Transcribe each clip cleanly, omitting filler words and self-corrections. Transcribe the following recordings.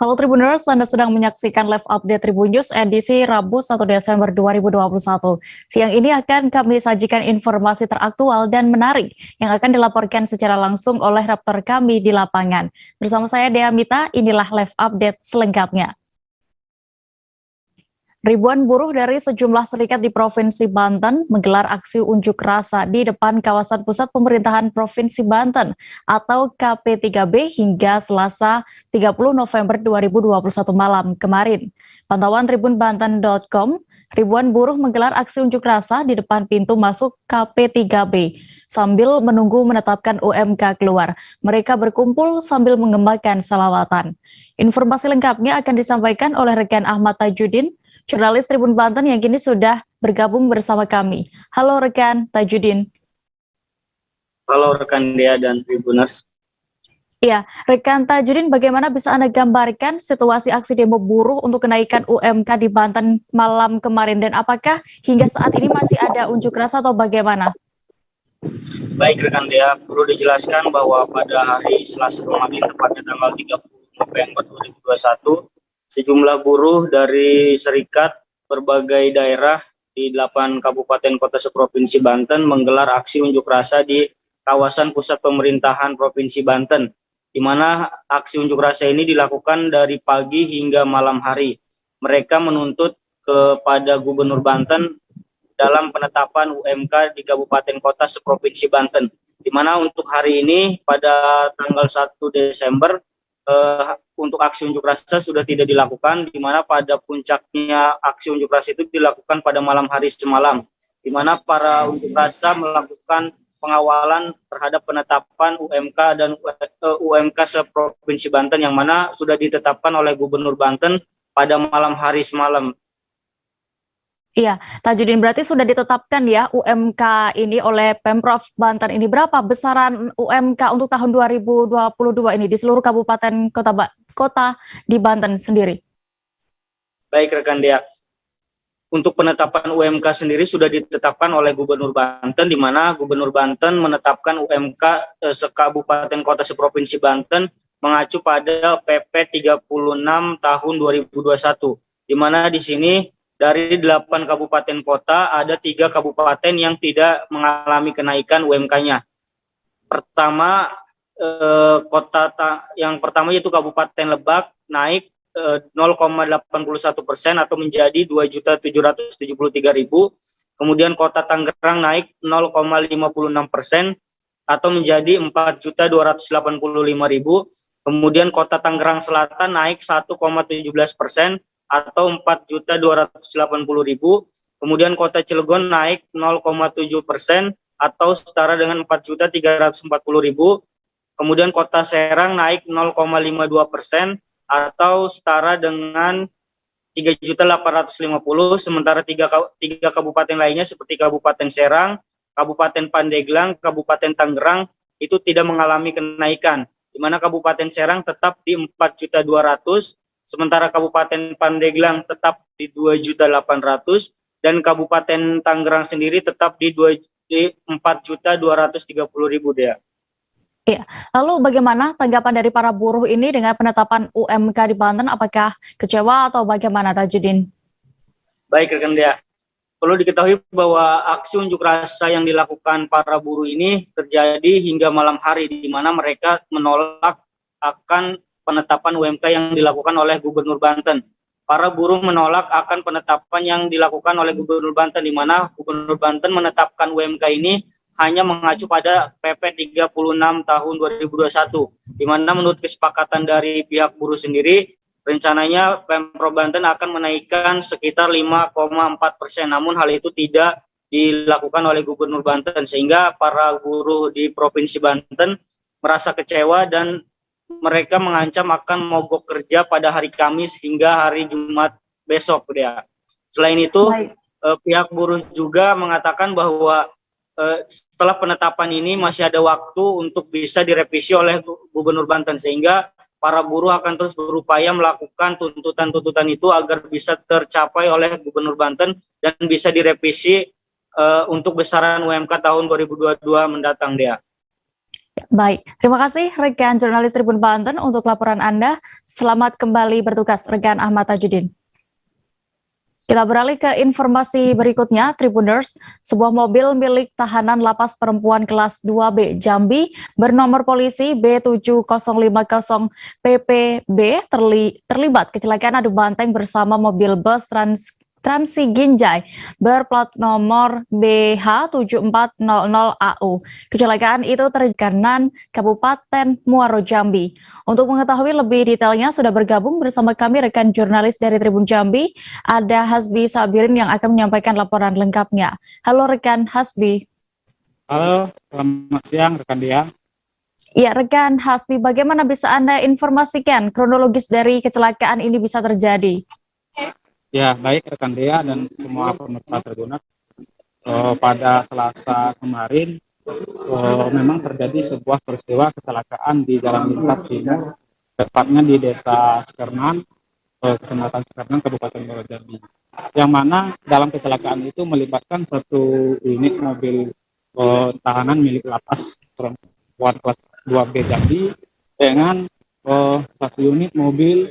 Halo Tribuners, Anda sedang menyaksikan live update Tribun News edisi Rabu 1 Desember 2021. Siang ini akan kami sajikan informasi teraktual dan menarik yang akan dilaporkan secara langsung oleh reporter kami di lapangan. Bersama saya Dea Mita, inilah live update selengkapnya. Ribuan buruh dari sejumlah serikat di Provinsi Banten menggelar aksi unjuk rasa di depan kawasan pusat pemerintahan Provinsi Banten atau KP3B hingga Selasa 30 November 2021 malam kemarin. Pantauan tribunbanten.com, ribuan buruh menggelar aksi unjuk rasa di depan pintu masuk KP3B sambil menunggu menetapkan UMK keluar. Mereka berkumpul sambil mengembangkan salawatan. Informasi lengkapnya akan disampaikan oleh rekan Ahmad Tajudin, jurnalis Tribun Banten yang kini sudah bergabung bersama kami. Halo rekan Tajudin. Halo rekan Dea dan Tribuners. Ya, rekan Tajudin, bagaimana bisa Anda gambarkan situasi aksi demo buruh untuk kenaikan UMK di Banten malam kemarin, dan apakah hingga saat ini masih ada unjuk rasa atau bagaimana? Baik rekan Dea, perlu dijelaskan bahwa pada hari Selasa kemarin, tepatnya tanggal 30 November 2021, sejumlah buruh dari serikat berbagai daerah di 8 kabupaten kota seprovinsi Banten menggelar aksi unjuk rasa di kawasan pusat pemerintahan Provinsi Banten, di mana aksi unjuk rasa ini dilakukan dari pagi hingga malam hari. Mereka menuntut kepada Gubernur Banten dalam penetapan UMK di kabupaten kota seprovinsi Banten, di mana untuk hari ini pada tanggal 1 Desember untuk aksi unjuk rasa sudah tidak dilakukan, di mana pada puncaknya aksi unjuk rasa itu dilakukan pada malam hari semalam, di mana para unjuk rasa melakukan pengawalan terhadap penetapan UMK dan UMK seprovinsi Banten yang mana sudah ditetapkan oleh Gubernur Banten pada malam hari semalam. Iya, Tajudin, berarti sudah ditetapkan ya UMK ini oleh Pemprov Banten. Ini berapa besaran UMK untuk tahun 2022 ini di seluruh kabupaten kota di Banten sendiri? Baik rekan Dea, untuk penetapan UMK sendiri sudah ditetapkan oleh Gubernur Banten, di mana Gubernur Banten menetapkan UMK sekabupaten kota seprovinsi Banten mengacu pada PP 36 tahun 2021, di mana di sini dari 8 kabupaten kota ada 3 kabupaten yang tidak mengalami kenaikan UMK-nya. Pertama, yang pertama yaitu Kabupaten Lebak naik 0,81% atau menjadi 2.773.000. Kemudian Kota Tangerang naik 0,56% atau menjadi 4.285.000. Kemudian Kota Tangerang Selatan naik 1,17% atau 4.280.000. Kemudian Kota Cilegon naik 0,7% atau setara dengan 4.340.000. Kemudian Kota Serang naik 0,52% atau setara dengan 3.850.000. Sementara tiga kabupaten lainnya seperti Kabupaten Serang, Kabupaten Pandeglang, Kabupaten Tangerang itu tidak mengalami kenaikan, di mana Kabupaten Serang tetap di 4.200.000, sementara Kabupaten Pandeglang tetap di 2.800.000 dan Kabupaten Tangerang sendiri tetap di 4.230.000 dia. Ya, lalu bagaimana tanggapan dari para buruh ini dengan penetapan UMK di Banten? Apakah kecewa atau bagaimana, Tajudin? Baik rekan Dea, perlu diketahui bahwa aksi unjuk rasa yang dilakukan para buruh ini terjadi hingga malam hari, di mana mereka menolak akan penetapan UMK yang dilakukan oleh Gubernur Banten. Para buruh menolak akan penetapan yang dilakukan oleh Gubernur Banten, di mana Gubernur Banten menetapkan UMK ini hanya mengacu pada PP 36 tahun 2021, di mana menurut kesepakatan dari pihak buruh sendiri, rencananya Pemprov Banten akan menaikkan sekitar 5,4%, namun hal itu tidak dilakukan oleh Gubernur Banten, sehingga para buruh di Provinsi Banten merasa kecewa dan mereka mengancam akan mogok kerja pada hari Kamis hingga hari Jumat besok. Ya. Selain itu, pihak buruh juga mengatakan bahwa setelah penetapan ini masih ada waktu untuk bisa direvisi oleh Gubernur Banten, sehingga para buruh akan terus berupaya melakukan tuntutan-tuntutan itu agar bisa tercapai oleh Gubernur Banten dan bisa direvisi untuk besaran UMK tahun 2022 mendatang dia. Baik, terima kasih rekan jurnalis Tribun Banten untuk laporan Anda. Selamat kembali bertugas, rekan Ahmad Tajudin. Kita beralih ke informasi berikutnya, Tribuners. Sebuah mobil milik tahanan lapas perempuan kelas 2B Jambi bernomor polisi B7050 PPB terlibat kecelakaan adu banteng bersama mobil bus Transi Ginjai berplat nomor BH7400AU. Kecelakaan itu terjadi di Kabupaten Muaro Jambi. Untuk mengetahui lebih detailnya sudah bergabung bersama kami rekan jurnalis dari Tribun Jambi, ada Hasbi Sabirin yang akan menyampaikan laporan lengkapnya. Halo rekan Hasbi. Halo, selamat siang rekan Dia. Ya, rekan Hasbi, bagaimana bisa Anda informasikan kronologis dari kecelakaan ini bisa terjadi? Ya, baik rekan Dia dan semua pemirsa Tribuners. Pada Selasa kemarin memang terjadi sebuah peristiwa kecelakaan di Jalan Lintas Timur, tepatnya di Desa Sekernan, Kecamatan Sekernan, Kabupaten Muaro Jambi. Yang mana dalam kecelakaan itu melibatkan satu unit mobil tahanan milik lapas perempuan kelas 2B Jambi dengan satu unit mobil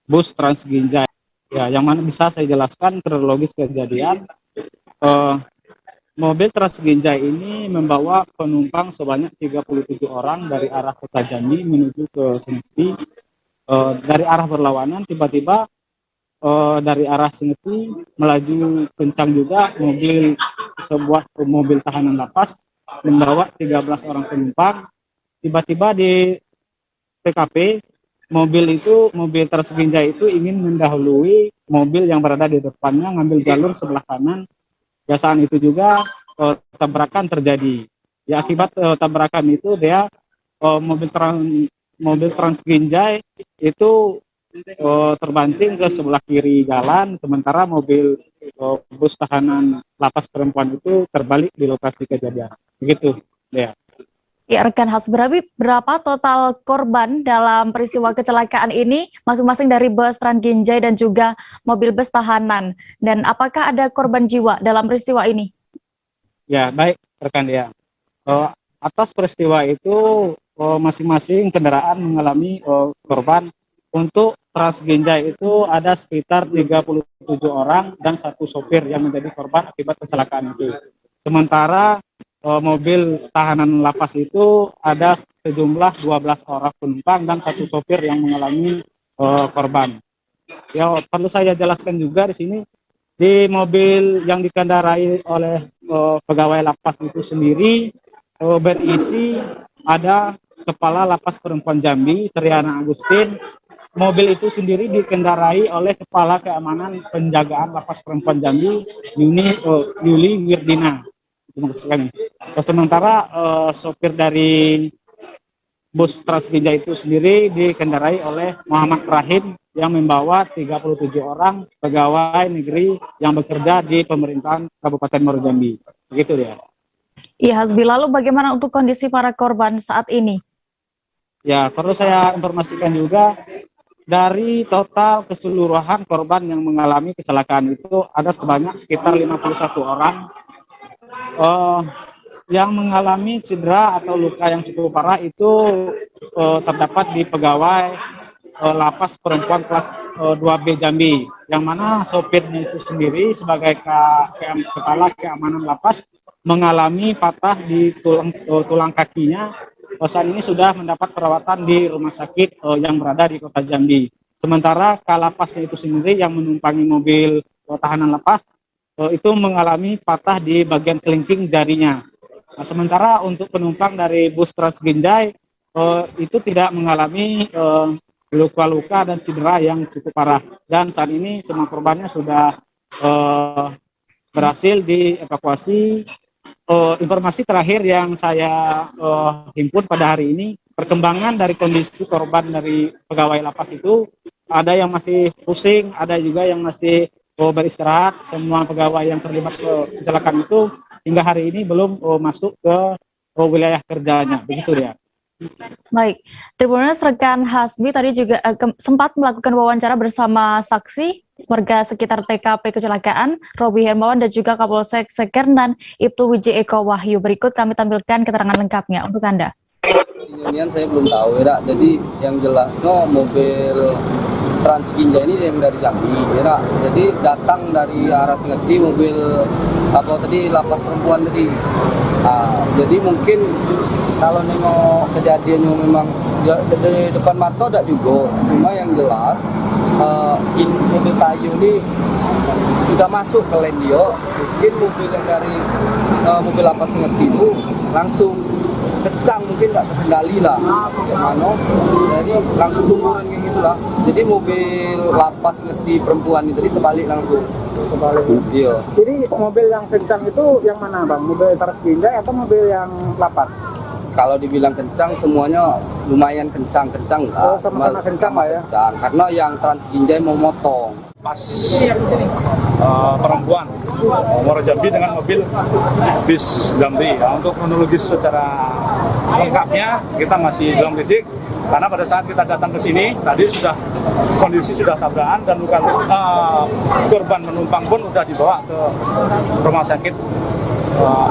bus Trans Ginjai. Ya, yang mana bisa saya jelaskan kronologis kejadian. Mobil Trans Ginjai ini membawa penumpang sebanyak 37 orang dari arah Kota Jambi menuju ke Seneti. Dari arah berlawanan tiba-tiba dari arah Seneti melaju kencang juga sebuah mobil tahanan lapas membawa 13 orang penumpang. Tiba-tiba di TKP mobil Trans Ginjai itu ingin mendahului mobil yang berada di depannya, ngambil jalur sebelah kanan. Ya, saat itu juga tabrakan terjadi. Ya, akibat tabrakan itu dia mobil Trans Ginjai itu terbanting ke sebelah kiri jalan, sementara mobil bus tahanan lapas perempuan itu terbalik di lokasi kejadian. Begitu, ya. Ya, rekan Hasbi, berapa total korban dalam peristiwa kecelakaan ini, masing-masing dari bus Trans Ginjai dan juga mobil bus tahanan? Dan apakah ada korban jiwa dalam peristiwa ini? Ya, baik rekan Dia. Atas peristiwa itu masing-masing kendaraan mengalami korban. Untuk Trans Ginjai itu ada sekitar 37 orang dan satu sopir yang menjadi korban akibat kecelakaan itu. Sementara mobil tahanan lapas itu ada sejumlah 12 orang penumpang dan satu sopir yang mengalami korban. Ya, perlu saya jelaskan juga di sini, di mobil yang dikendarai oleh pegawai lapas itu sendiri berisi ada Kepala Lapas Perempuan Jambi, Triana Agustin. Mobil itu sendiri dikendarai oleh Kepala Keamanan Penjagaan Lapas Perempuan Jambi, Yuli Wirdina. Sementara sopir dari bus Trans Ginjai itu sendiri dikendarai oleh Muhammad Rahim yang membawa 37 orang pegawai negeri yang bekerja di pemerintahan Kabupaten Muaro Jambi. Begitu ya. Iya, Hasbi, lalu bagaimana untuk kondisi para korban saat ini? Ya, perlu saya informasikan juga, dari total keseluruhan korban yang mengalami kecelakaan itu ada sebanyak sekitar 51 orang. Yang mengalami cedera atau luka yang cukup parah itu terdapat di pegawai lapas perempuan kelas 2B Jambi, yang mana sopirnya itu sendiri sebagai kepala keamanan lapas mengalami patah di tulang kakinya. Saat ini sudah mendapat perawatan di rumah sakit yang berada di Kota Jambi. Sementara kalapasnya itu sendiri yang menumpangi mobil tahanan lapas itu mengalami patah di bagian kelingking jarinya. Nah, sementara untuk penumpang dari bus Trans Ginjai itu tidak mengalami luka-luka dan cedera yang cukup parah. Dan saat ini semua korbannya sudah berhasil dievakuasi. Informasi terakhir yang saya himpun pada hari ini, perkembangan dari kondisi korban dari pegawai lapas itu, ada yang masih pusing, ada juga yang masih beristirahat. Semua pegawai yang terlibat kecelakaan itu hingga hari ini belum masuk ke wilayah kerjanya. Begitu ya. Baik, Tribuners, rekan Hasbi tadi juga sempat melakukan wawancara bersama saksi warga sekitar TKP kecelakaan, Robi Hermawan dan juga Kapolsek Sekernan, Ibtu Wiji Eko Wahyu. Berikut kami tampilkan keterangan lengkapnya untuk Anda. Union saya belum tahu ya, jadi yang jelas mobil Transginja ini yang dari Jambi ya, jadi datang dari arah Singeti mobil apa tadi lapas perempuan tadi. Jadi mungkin kalau nengok kejadiannya memang dari depan mata tidak juga, cuma yang jelas mobil kayu ini sudah masuk ke lane dia. Mungkin mobil yang dari mobil lapas Singeti itu langsung kencang, mungkin nggak terkendali lah gimana, jadi langsung tumburan kayak gitulah. Jadi mobil lapas Singeti perempuan ini tadi terbalik langsung. Iya. Jadi mobil yang kencang itu yang mana bang? Mobil Transginja atau mobil yang lapas? Kalau dibilang kencang semuanya lumayan kencang Oh, sama-sama kencang lah ya. Kencang. Karena yang Transginja mau motong. Pas perempuan Muara Jambi dengan mobil bis Jambi. Untuk kronologis secara lengkapnya kita masih belum titik, karena pada saat kita datang ke sini tadi kondisi sudah tabrakan dan korban penumpang pun sudah dibawa ke rumah sakit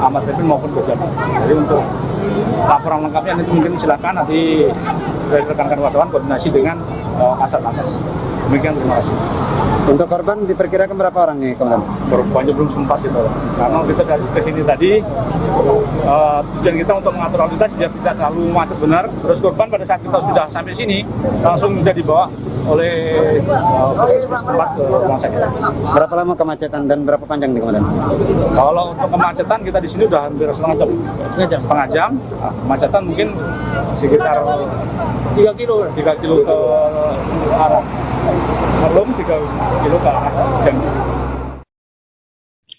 Ahmad Yani maupun ke Jambi. Jadi untuk laporan lengkapnya nanti mungkin silakan nanti dari rekan-rekan wartawan koordinasi dengan Kasat Lantas. Demikian, terima kasih. Untuk korban diperkirakan berapa orang nih komandan? Korbannya belum sempat itu, karena kita dari kesini tadi tujuan kita untuk mengatur lalu lintas biar tidak terlalu macet benar. Terus korban pada saat kita sudah sampai sini langsung sudah dibawa oleh puskesmas tempat ke rumah sakit. Berapa lama kemacetan dan berapa panjang nih komandan? Kalau untuk kemacetan kita di sini udah hampir setengah jam. Nah, kemacetan mungkin sekitar 3 kilo ke arah belum 3 kilo ke arah Jambi.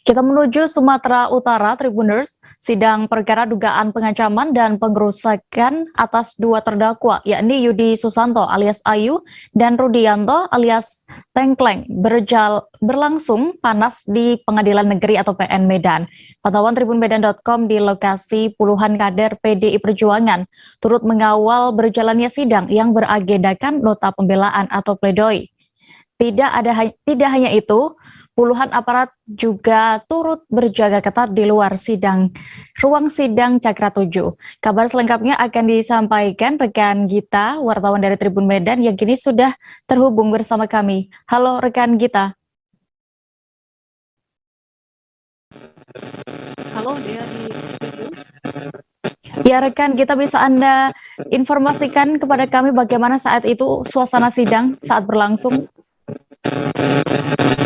Kita menuju Sumatera Utara, Tribuners. Sidang perkara dugaan pengancaman dan pengerusakan atas 2 terdakwa, yakni Yudi Susanto alias Ayu dan Rudianto alias Tengkleng, berlangsung panas di Pengadilan Negeri atau PN Medan. Pantauan tribunmedan.com di lokasi puluhan kader PDI Perjuangan turut mengawal berjalannya sidang yang beragendakan nota pembelaan atau pledoi. Tidak hanya itu, puluhan aparat juga turut berjaga ketat di luar ruang sidang Cakra 7. Kabar selengkapnya akan disampaikan rekan Gita, wartawan dari Tribun Medan yang kini sudah terhubung bersama kami. Halo rekan Gita. Halo, dia di studio. Ya rekan, kita bisa Anda informasikan kepada kami bagaimana saat itu suasana sidang saat berlangsung?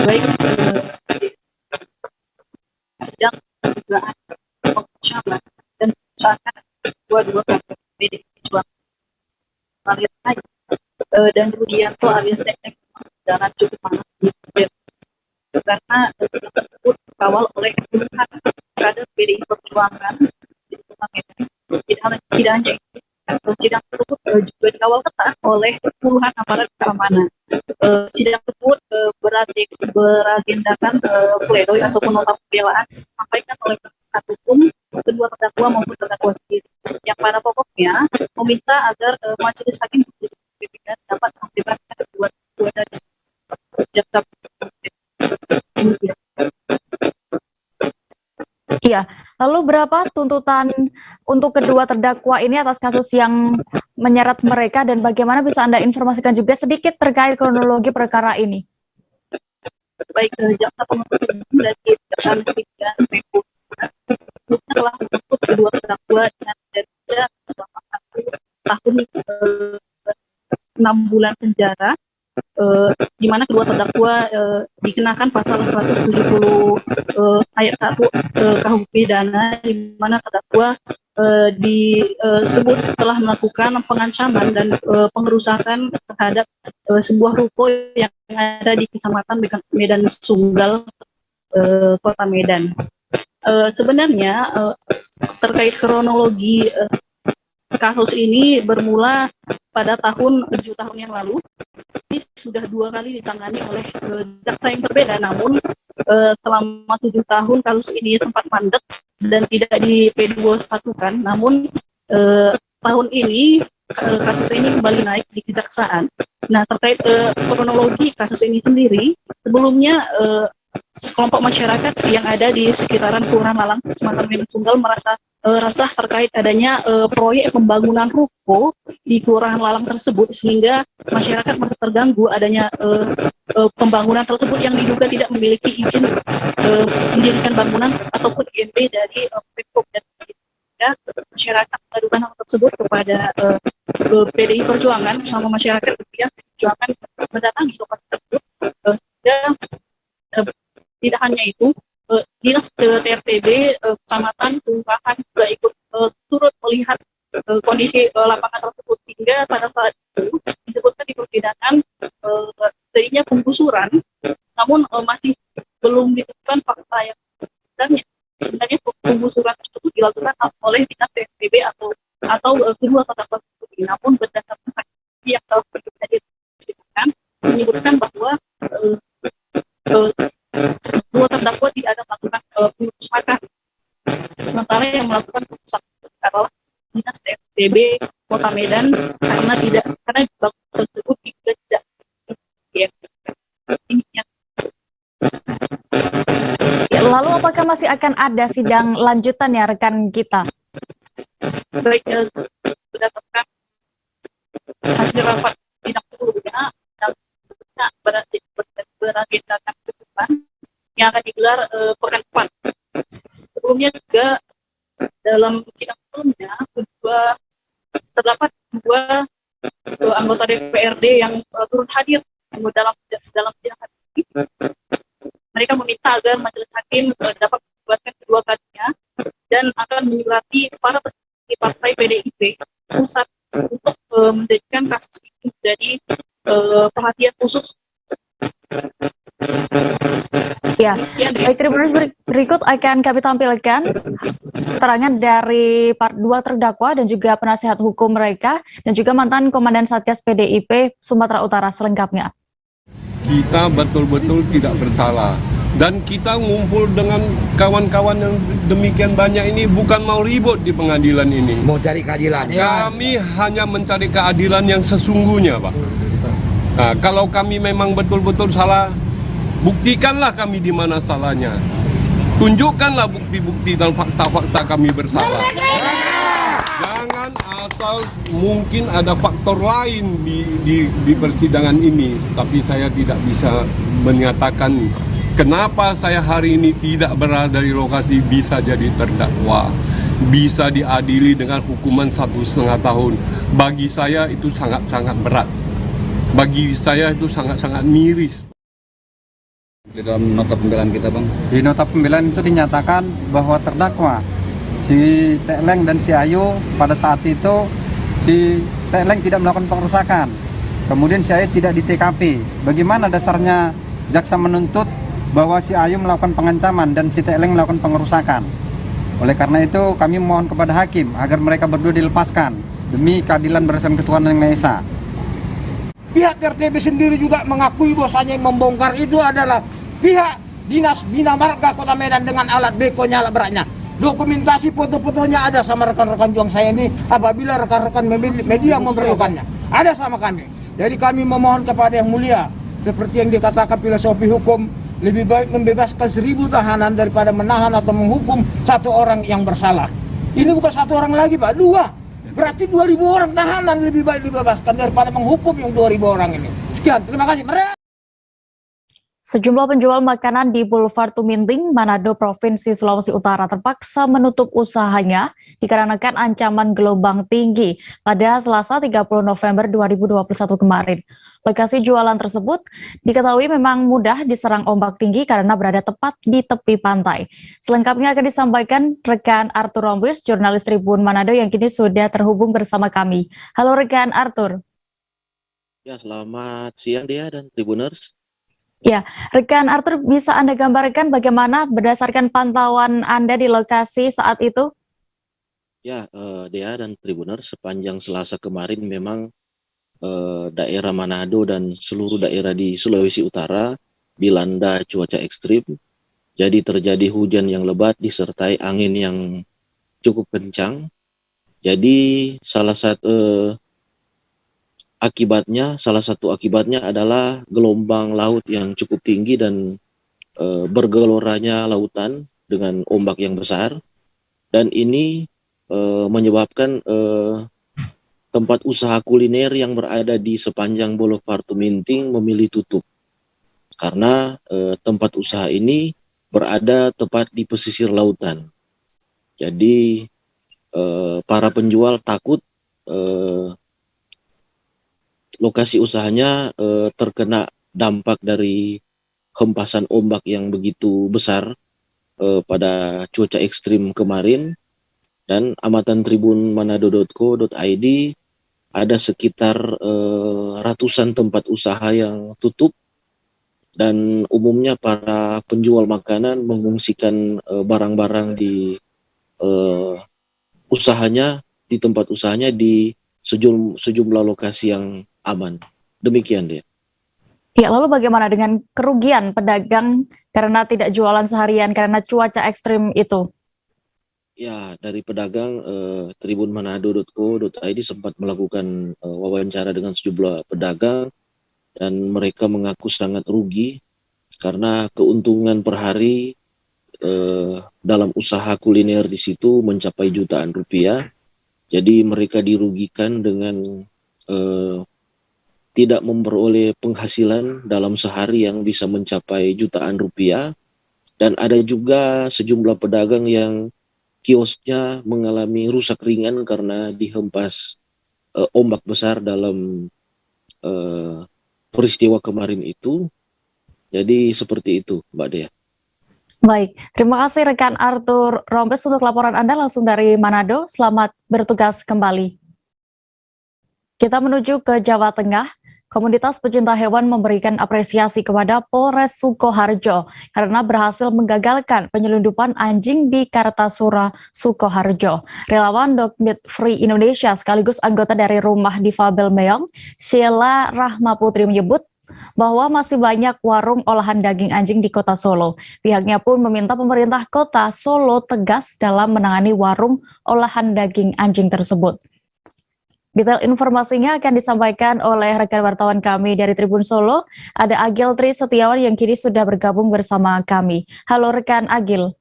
Baik, sidang dugaan pengancaman dan pengusahaan dua PDI Perjuangan alias Ayu dan Rudianto alias Tengkleng dengan cukup panas di Medan, karena sidang tersebut dikawal oleh puluhan kader PDI Perjuangan di Medan. Tidak hanya itu, sidang tersebut juga dikawal ketat oleh puluhan aparat keamanan. Sidang tersebut beragendakan pledoi ataupun nota pembelaan disampaikan oleh penasihat hukum kedua terdakwa maupun terdakwa sendiri, yang pada pokoknya meminta agar majelis hakim dapat membebaskan kedua dari jaksa. Iya, lalu berapa tuntutan untuk kedua terdakwa ini atas kasus yang menyeret mereka dan bagaimana bisa Anda informasikan juga sedikit terkait kronologi perkara ini? Baik, jaksa penuntut umum dari Kejaksaan Negeri Medan telah menuntut kedua terdakwa dengan denda selama 1 tahun 6 bulan penjara, di mana kedua terdakwa dikenakan pasal 170 ayat 1 KUH pidana, di mana terdakwa disebut telah melakukan pengancaman dan pengerusakan terhadap sebuah ruko yang ada di Kecamatan Medan Sunggal, Kota Medan. Sebenarnya terkait kronologi kasus ini bermula pada 7 tahun yang lalu. Ini sudah 2 kali ditangani oleh jaksa yang berbeda, namun selama 7 tahun kasus ini sempat mandek dan tidak di P2-satukan. Namun tahun ini kasus ini kembali naik di kejaksaan. Nah, terkait kronologi kasus ini sendiri, sebelumnya kelompok masyarakat yang ada di sekitaran Kelurahan Lalang, Kecamatan Medan Sunggal merasa Rasa terkait adanya proyek pembangunan ruko di Kelurahan Lalang tersebut, sehingga masyarakat merasa terganggu adanya pembangunan tersebut yang diduga tidak memiliki izin mendirikan bangunan ataupun IMB dari Pemkop, dan sehingga masyarakat mengadukan hal tersebut kepada PDI Perjuangan bersama masyarakat kemudian Perjuangan mendatangi lokasi tersebut. Dan tidak hanya itu, dinas TRTB, kecamatan, kelurahan juga ikut turut melihat kondisi lapangan tersebut, hingga pada saat itu disebutkan di persidangan terjadinya penggusuran, namun masih belum ditemukan fakta yang sebenarnya penggusuran tersebut dilakukan oleh dinas TRTB atau kedua terdakwa tersebut. Namun berdasarkan saksi yang telah terjadi di persidangan menyebutkan bahwa dua terdakwa tidak ada melakukan pengerusakan, sementara yang melakukan pengerusakan adalah dinas TRTB Kota Medan, karena bangunan tersebut juga tidak ini yang. Lalu apakah masih akan ada sidang lanjutan ya rekan kita? Baik, berdasarkan hasil rapat sidang sebelumnya, beragendakan ke depan yang akan digelar pekan depan. Sebelumnya juga dalam sidang sebelumnya terdapat dua anggota DPRD yang turut hadir dalam sidang hari ini. Mereka meminta agar majelis hakim dapat membuatkan kedua kalinya dan akan menyurati para petinggi partai PDIP pusat untuk menjadikan kasus ini menjadi perhatian khusus. Ya, baik, Tribuners, berikut akan kami tampilkan keterangan dari dua terdakwa dan juga penasihat hukum mereka dan juga mantan Komandan Satgas PDIP Sumatera Utara selengkapnya. Kita betul-betul tidak bersalah dan kita ngumpul dengan kawan-kawan yang demikian banyak ini bukan mau ribut di pengadilan ini. Mau cari keadilan. Kami hanya mencari keadilan yang sesungguhnya, Pak. Nah, kalau kami memang betul-betul salah, buktikanlah kami di mana salahnya. Tunjukkanlah bukti-bukti dan fakta-fakta kami bersalah. Jangan asal mungkin ada faktor lain di persidangan ini, tapi saya tidak bisa menyatakan kenapa saya hari ini tidak berada di lokasi, bisa jadi terdakwa, bisa diadili dengan hukuman 1,5 tahun. Bagi saya itu sangat-sangat berat. Bagi saya itu sangat-sangat miris. Di dalam nota pembelaan kita, Bang, Di nota pembelaan itu dinyatakan bahwa terdakwa si Tekleng dan si Ayu pada saat itu si Tekleng tidak melakukan pengerusakan, kemudian si Ayu tidak di TKP. Bagaimana dasarnya jaksa menuntut bahwa si Ayu melakukan pengancaman dan si Tekleng melakukan pengerusakan? Oleh karena itu kami mohon kepada hakim agar mereka berdua dilepaskan demi keadilan berdasarkan ketuhanan Yang Maha Esa. Pihak RTB sendiri juga mengakui bahwasanya yang membongkar itu adalah pihak Dinas Bina Marga Kota Medan dengan alat bekonya, alat beratnya. Dokumentasi foto-fotonya ada sama rekan-rekan juang saya ini apabila rekan-rekan media memerlukannya. Ada sama kami. Jadi kami memohon kepada Yang Mulia, seperti yang dikatakan filosofi hukum, lebih baik membebaskan 1.000 tahanan daripada menahan atau menghukum satu orang yang bersalah. Ini bukan satu orang lagi, Pak, dua. Berarti 2.000 orang tahanan lebih baik dibebaskan daripada menghukum yang 2.000 orang ini. Sekian, terima kasih. Sejumlah penjual makanan di Boulevard Tuminting, Manado, Provinsi Sulawesi Utara terpaksa menutup usahanya dikarenakan ancaman gelombang tinggi pada Selasa 30 November 2021 kemarin. Lokasi jualan tersebut diketahui memang mudah diserang ombak tinggi karena berada tepat di tepi pantai. Selengkapnya akan disampaikan rekan Arthur Rombus, jurnalis Tribun Manado yang kini sudah terhubung bersama kami. Halo rekan Arthur. Ya, selamat siang Dea dan Tribuners. Ya, rekan Arthur, bisa Anda gambarkan bagaimana berdasarkan pantauan Anda di lokasi saat itu? Ya, Dea dan Tribuners, sepanjang Selasa kemarin memang daerah Manado dan seluruh daerah di Sulawesi Utara dilanda cuaca ekstrim. Jadi terjadi hujan yang lebat disertai angin yang cukup kencang. Jadi salah satu akibatnya adalah gelombang laut yang cukup tinggi dan bergeloranya lautan dengan ombak yang besar. dan ini menyebabkan tempat usaha kuliner yang berada di sepanjang Boulevard Tuminting memilih tutup karena tempat usaha ini berada tepat di pesisir lautan. Jadi para penjual takut lokasi usahanya terkena dampak dari hempasan ombak yang begitu besar pada cuaca ekstrim kemarin. Dan amatan Tribun Manado.co.id ada sekitar ratusan tempat usaha yang tutup, dan umumnya para penjual makanan mengungsikan barang-barang di usahanya, di tempat usahanya di sejumlah lokasi yang aman. Demikian dia. Ya, lalu bagaimana dengan kerugian pedagang karena tidak jualan seharian karena cuaca ekstrim itu? Ya, dari pedagang Tribun Manado.co.id sempat melakukan wawancara dengan sejumlah pedagang, dan mereka mengaku sangat rugi karena keuntungan per hari dalam usaha kuliner di situ mencapai jutaan rupiah. Jadi mereka dirugikan dengan tidak memperoleh penghasilan dalam sehari yang bisa mencapai jutaan rupiah. Dan ada juga sejumlah pedagang yang kiosnya mengalami rusak ringan karena dihempas ombak besar dalam peristiwa kemarin itu. Jadi seperti itu, Mbak Dea. Baik, terima kasih rekan Arthur Rompes untuk laporan Anda langsung dari Manado. Selamat bertugas kembali. Kita menuju ke Jawa Tengah. Komunitas pecinta hewan memberikan apresiasi kepada Polres Sukoharjo karena berhasil menggagalkan penyelundupan anjing di Kartasura, Sukoharjo. Relawan Dog Meat Free Indonesia sekaligus anggota dari Rumah Difabel Meong, Sheila Rahma Putri menyebut bahwa masih banyak warung olahan daging anjing di Kota Solo. Pihaknya pun meminta pemerintah Kota Solo tegas dalam menangani warung olahan daging anjing tersebut. Detail informasinya akan disampaikan oleh rekan wartawan kami dari Tribun Solo. Ada Agil Tri Setiawan yang kini sudah bergabung bersama kami. Halo rekan Agil.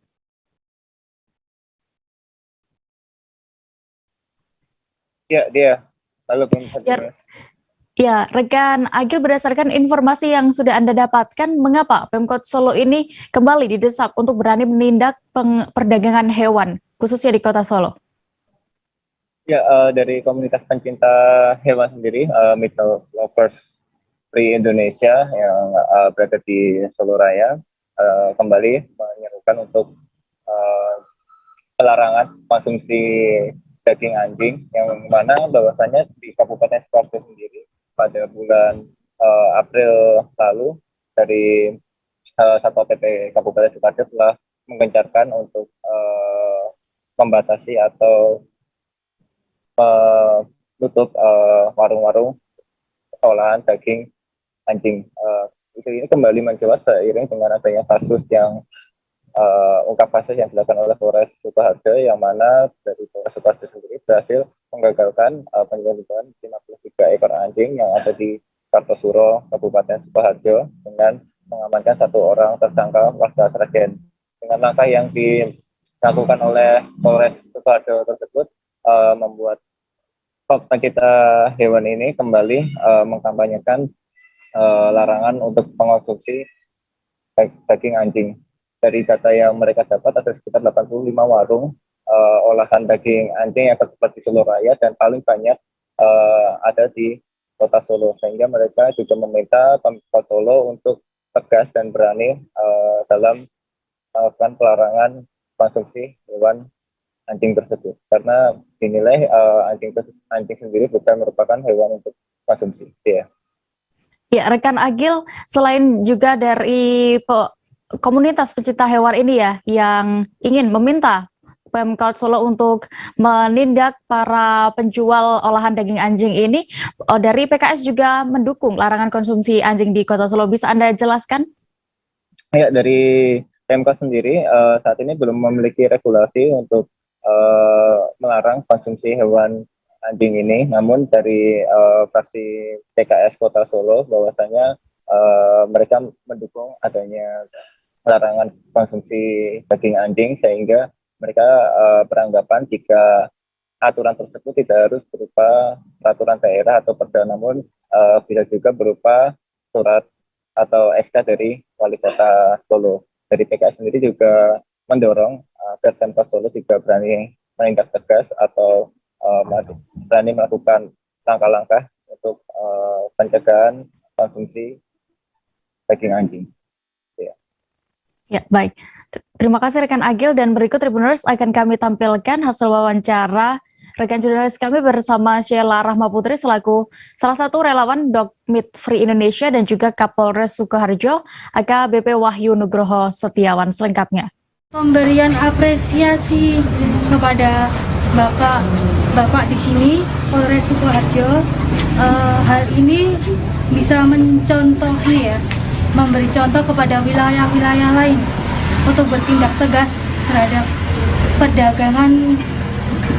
Ya, dia. Halo, Bang. Ya, rekan Agil, berdasarkan informasi yang sudah Anda dapatkan, mengapa Pemkot Solo ini kembali didesak untuk berani menindak perdagangan hewan, khususnya di Kota Solo? Ya, dari komunitas pencinta hewan sendiri, Meat Lovers Free Indonesia yang berada di Solo Raya, kembali menyerukan untuk pelarangan konsumsi daging anjing, yang mana bahwasanya di Kabupaten Sidoarjo sendiri pada bulan April lalu dari Satpol PP Kabupaten Sidoarjo telah menggencarkan untuk membatasi atau tutup warung-warung olahan daging anjing. Ini kembali mencuat seiring dengan adanya kasus yang kasus yang dilakukan oleh Polres Sukoharjo, yang mana dari Polres Sukoharjo sendiri berhasil menggagalkan penyelundupan 53 ekor anjing yang ada di Kartosuro, Kabupaten Sukoharjo, dengan mengamankan 1 orang tersangka warga Sragen. Dengan langkah yang dilakukan oleh Polres Sukoharjo tersebut membuat pencinta hewan ini kembali mengkampanyekan larangan untuk mengonsumsi daging anjing. Dari data yang mereka dapat, ada sekitar 85 warung olahan daging anjing yang tersebar di Solo Raya, dan paling banyak ada di Kota Solo, sehingga mereka juga meminta Pemkot Solo untuk tegas dan berani dalam melakukan pelarangan konsumsi hewan anjing tersebut, karena dinilai anjing sendiri bukan merupakan hewan untuk konsumsi. Ya, rekan Agil, selain juga dari komunitas pecinta hewan ini ya, yang ingin meminta Pemkot Solo untuk menindak para penjual olahan daging anjing ini, dari PKS juga mendukung larangan konsumsi anjing di Kota Solo. Bisa Anda jelaskan? Ya, dari Pemkot sendiri saat ini belum memiliki regulasi untuk melarang konsumsi hewan anjing ini, namun dari fraksi PKS Kota Solo bahwasanya mereka mendukung adanya larangan konsumsi daging anjing, sehingga mereka beranggapan jika aturan tersebut tidak harus berupa peraturan daerah atau perda, namun bisa juga berupa surat atau SK dari Wali Kota Solo. Dari PKS sendiri juga mendorong agar Pemkot Solo juga berani menindak tegas atau berani melakukan langkah-langkah untuk pencegahan konsumsi daging anjing. Ya, baik. Terima kasih rekan Agil, dan berikut Tribuners akan kami tampilkan hasil wawancara rekan jurnalis kami bersama Sheila Rahmaputri selaku salah satu relawan Dog Meat Free Indonesia dan juga Kapolres Sukoharjo AKBP Wahyu Nugroho Setiawan. Selengkapnya. Pemberian apresiasi kepada Bapak di sini Polres Sukoharjo hal ini bisa mencontohi ya, memberi contoh kepada wilayah-wilayah lain untuk bertindak tegas terhadap perdagangan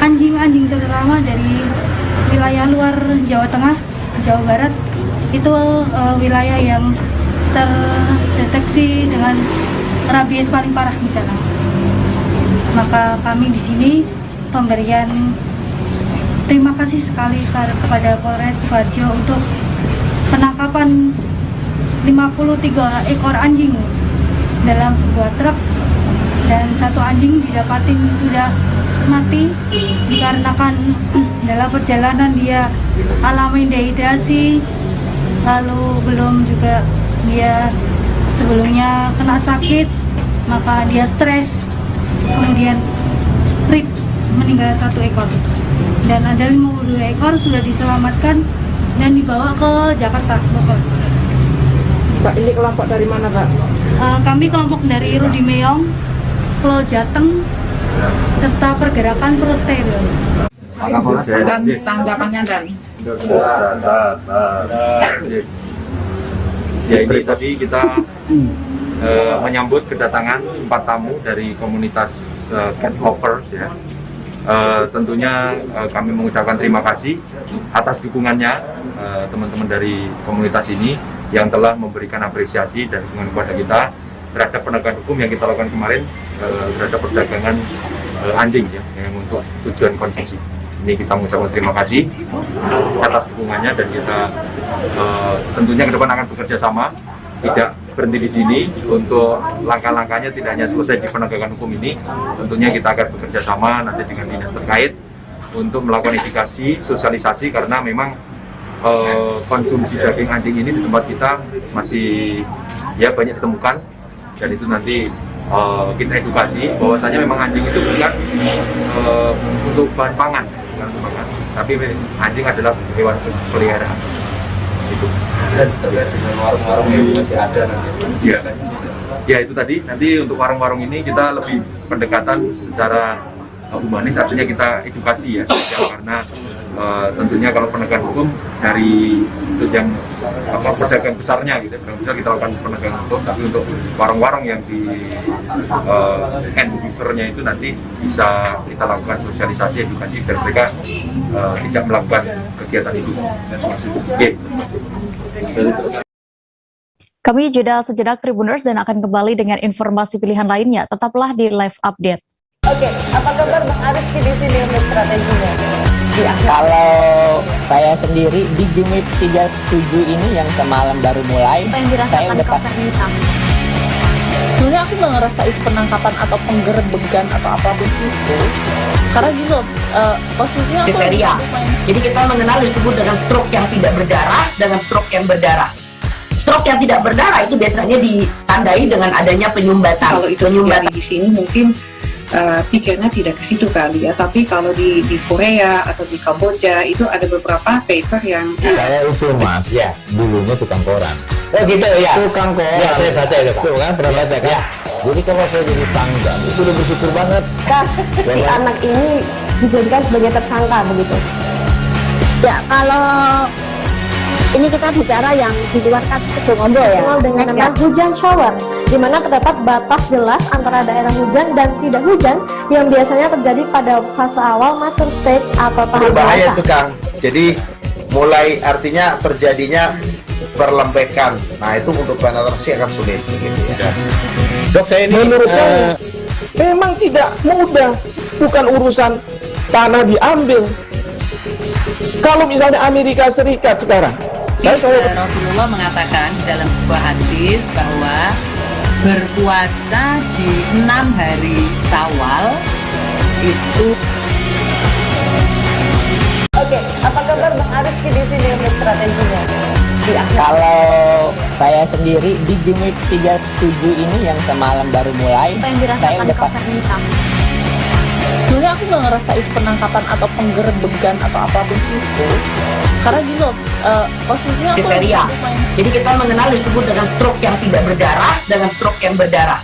anjing-anjing, terutama dari wilayah luar Jawa Tengah, Jawa Barat. Itu wilayah yang terdeteksi dengan rabies paling parah misalnya. Maka kami di sini pemberian terima kasih sekali kepada Polres Sukoharjo untuk penangkapan 53 ekor anjing dalam sebuah truk, dan satu anjing didapatin sudah mati dikarenakan dalam perjalanan dia alami dehidrasi, lalu belum juga dia sebelumnya kena sakit, maka dia stres, kemudian trip meninggal satu ekor, dan ada 52 ekor sudah diselamatkan dan dibawa ke Jakarta, Bogor. Pak, ini kelompok dari mana, Pak? Kami kelompok dari Rudi Meong, Pulau Jateng, serta pergerakan Prosteril. Dan tanggapannya dan ya, ini tadi kita menyambut kedatangan 4 tamu dari komunitas cat lovers ya. Tentunya kami mengucapkan terima kasih atas dukungannya teman-teman dari komunitas ini yang telah memberikan apresiasi dan dukungan kepada kita terhadap penegakan hukum yang kita lakukan kemarin terhadap perdagangan anjing ya, yang untuk tujuan konsumsi. Ini kita mengucapkan terima kasih atas dukungannya, dan kita tentunya ke depan akan bekerja sama, tidak berhenti di sini. Untuk langkah-langkahnya tidak hanya selesai di penegakan hukum ini, tentunya kita akan bekerja sama nanti dengan dinas terkait untuk melakukan edukasi, sosialisasi, karena memang konsumsi daging anjing ini di tempat kita masih ya banyak ditemukan, dan itu nanti kita edukasi bahwasanya memang anjing itu bukan untuk bahan pangan, bukan untuk makan, tapi anjing adalah hewan peliharaan. Itu. Dan terkait dengan warung-warung yang masih ada nanti. Ya itu tadi, nanti untuk warung-warung ini kita lebih pendekatan secara humanis, artinya kita edukasi ya, karena tentunya kalau penegakan hukum dari sudut yang pedagang besarnya gitu, bisa kita lakukan penegakan hukum, tapi untuk warung-warung yang di end usernya itu nanti bisa kita lakukan sosialisasi, edukasi biar mereka tidak melakukan kegiatan itu. Kami jeda sejenak Tribuners dan akan kembali dengan informasi pilihan lainnya. Tetaplah di Live Update. Oke, apa kabar Bang Arifki di sini untuk strateginya? Kalau saya sendiri di Jumip 37 ini yang semalam baru mulai, apa yang dirasakan Kopernita? Sebenarnya aku nggak ngerasa itu penangkapan atau penggerebegan atau apapun itu, karena gitu posisinya kriteria. Jadi kita mengenal disebut dengan stroke yang tidak berdarah dengan stroke yang berdarah. Stroke yang tidak berdarah itu biasanya ditandai dengan adanya penyumbatan. Kalau itu penyumbatan di sini mungkin pikirnya tidak ke situ kali ya, tapi kalau di Korea atau di Kamboja itu ada beberapa paper yang saya itu mas ya, dulunya tukang koran. Oh gitu ya, tukang koran ya, saya baca itu tuh kan, pernah baca kan ya. Jadi kalau saya jadi pangdam itu udah bersyukur banget si anak ini dijadikan sebagai tersangka begitu ya. Kalau ini kita bicara yang di luar kasus Sebongombo ya, dengan nama hujan shower, di mana terdapat batas jelas antara daerah hujan dan tidak hujan yang biasanya terjadi pada fase awal mature stage atau tahap bahaya itu Kang. Jadi mulai artinya terjadinya perlembekan. Nah itu untuk penetrasi akan sulit begitu ya. Dok, saya ini memang tidak mudah, bukan urusan tanah diambil. Kalau misalnya Amerika Serikat sekarang, Rasulullah mengatakan dalam sebuah hadis bahwa berpuasa di 6 hari Syawal itu. Oke, apa kabar Bang Arif di sini untuk strateginya? Kalau saya sendiri di Jumip 37 ini yang semalam baru mulai, Apa yang saya dirasakan udah Kak Fernita? Sebenarnya aku nggak ngerasa itu penangkapan atau penggerebegan atau apapun itu, karena gini loh, posisinya aku Kriteria. Jadi kita mengenal disebut dengan stroke yang tidak berdarah dengan stroke yang berdarah.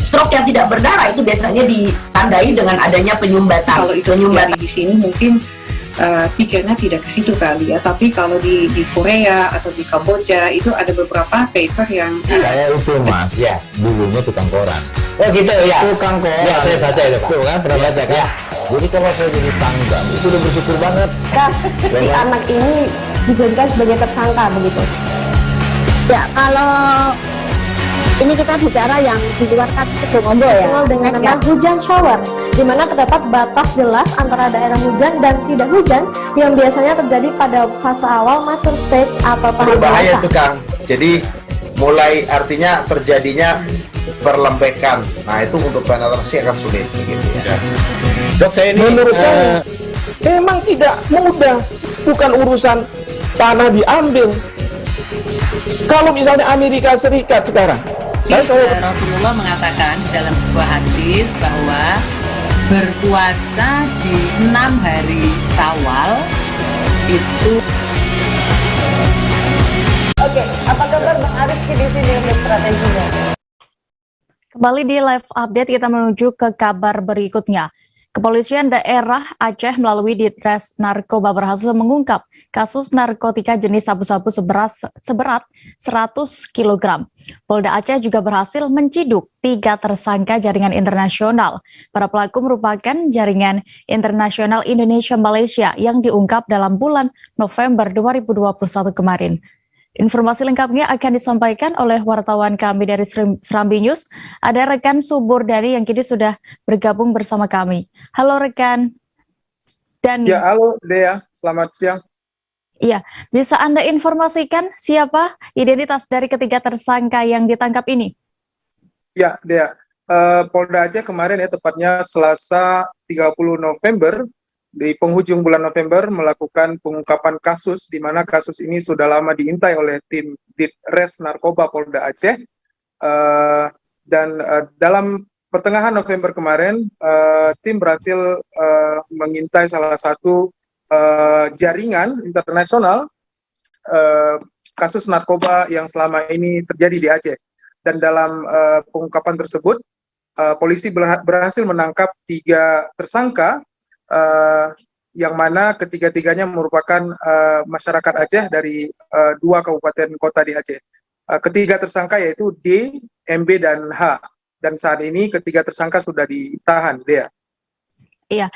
Stroke yang tidak berdarah itu biasanya ditandai dengan adanya penyumbatan. Kalau itu terjadi di sini mungkin pikirnya tidak ke situ kali ya, tapi kalau di Korea atau di Kamboja itu ada beberapa paper yang Saya itu mas, ya dulunya tukang koran. Oh gitu ya. Tukang koran. Ya, saya baca itu Pak. Tuh kan, pernah baca kan? Ya. Jadi kalau saya jadi pangdam itu udah bersyukur banget. Kak, si anak ini dijadikan sebagai tersangka begitu. Ya, kalau ini kita bicara yang di luar kasus Sibolombo ya. Dikenal dengan nama hujan shower, di mana terdapat batas jelas antara daerah hujan dan tidak hujan yang biasanya terjadi pada fase awal mature stage atau tahap Berbahaya dewasa. itu Kang. Jadi mulai artinya terjadinya perlembekan. Nah itu untuk penetrasi akan sulit begitu ya. Dok, saya ini menurut saya memang tidak mudah, bukan urusan tanah diambil. Kalau misalnya Amerika Serikat sekarang, Rasulullah mengatakan dalam sebuah hadis bahwa berpuasa di 6 hari Syawal itu. Oke, apa kabar Bang Arif di sini untuk strateginya? Kembali di live update, kita menuju ke kabar berikutnya. Kepolisian daerah Aceh melalui Ditres Narkoba berhasil mengungkap kasus narkotika jenis sabu-sabu seberat 100 kg. Polda Aceh juga berhasil menciduk 3 tersangka jaringan internasional. Para pelaku merupakan jaringan internasional Indonesia-Malaysia yang diungkap dalam bulan November 2021 kemarin. Informasi lengkapnya akan disampaikan oleh wartawan kami dari Serambi News. Ada rekan Subur Dani yang kini sudah bergabung bersama kami. Halo rekan Dani. Ya, halo Dea, selamat siang. Iya, bisa Anda informasikan siapa identitas dari ketiga tersangka yang ditangkap ini? Ya, Dea, Polda Aceh kemarin ya, tepatnya Selasa 30 November, di penghujung bulan November melakukan pengungkapan kasus di mana kasus ini sudah lama diintai oleh tim Ditres Narkoba Polda Aceh, dan dalam pertengahan November kemarin tim berhasil mengintai salah satu jaringan internasional kasus narkoba yang selama ini terjadi di Aceh. Dan dalam pengungkapan tersebut polisi berhasil menangkap 3 tersangka yang mana ketiga-tiganya merupakan masyarakat Aceh dari 2 kabupaten kota di Aceh. Ketiga tersangka yaitu D, MB, dan H. Dan saat ini ketiga tersangka sudah ditahan, Dea. Iya,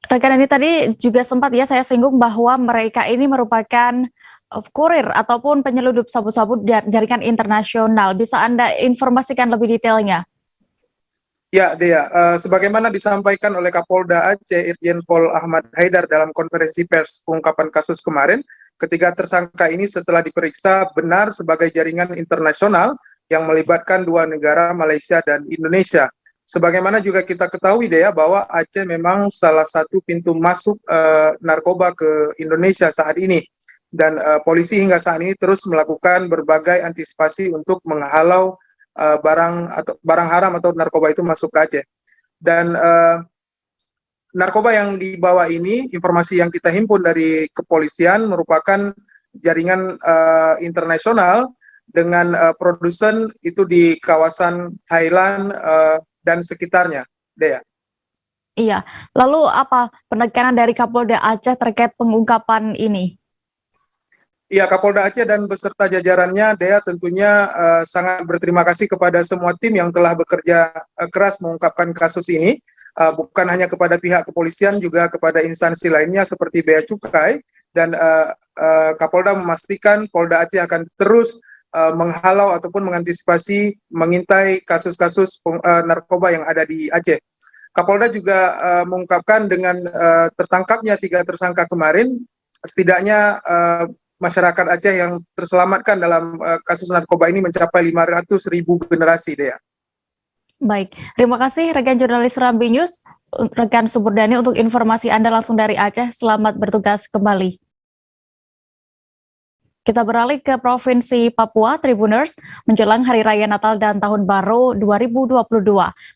rekan ini tadi juga sempat ya saya singgung bahwa mereka ini merupakan kurir ataupun penyeludup sabu-sabu jaringan internasional. Bisa Anda informasikan lebih detailnya? Ya, Dea, sebagaimana disampaikan oleh Kapolda Aceh Irjen Pol Ahmad Haidar dalam konferensi pers pengungkapan kasus kemarin, ketiga tersangka ini setelah diperiksa benar sebagai jaringan internasional yang melibatkan 2 negara, Malaysia dan Indonesia. Sebagaimana juga kita ketahui, Dea, bahwa Aceh memang salah satu pintu masuk narkoba ke Indonesia saat ini. Dan polisi hingga saat ini terus melakukan berbagai antisipasi untuk menghalau barang haram atau narkoba itu masuk ke Aceh. Dan narkoba yang dibawa ini, informasi yang kita himpun dari kepolisian merupakan jaringan internasional dengan produsen itu di kawasan Thailand dan sekitarnya, Dea. Iya, lalu apa penekanan dari Kapolda Aceh terkait pengungkapan ini? Ya, Kapolda Aceh dan beserta jajarannya, Dea, tentunya sangat berterima kasih kepada semua tim yang telah bekerja keras mengungkapkan kasus ini, bukan hanya kepada pihak kepolisian, juga kepada instansi lainnya seperti Bea Cukai, dan Kapolda memastikan Polda Aceh akan terus menghalau ataupun mengantisipasi mengintai kasus-kasus narkoba yang ada di Aceh. Kapolda juga mengungkapkan dengan tertangkapnya 3 tersangka kemarin, setidaknya masyarakat Aceh yang terselamatkan dalam kasus narkoba ini mencapai 500.000 generasi, Dea. Baik, terima kasih rekan jurnalis Serambi News, rekan Suburdani untuk informasi Anda langsung dari Aceh. Selamat bertugas kembali. Kita beralih ke Provinsi Papua, Tribuners. Menjelang Hari Raya Natal dan Tahun Baru 2022,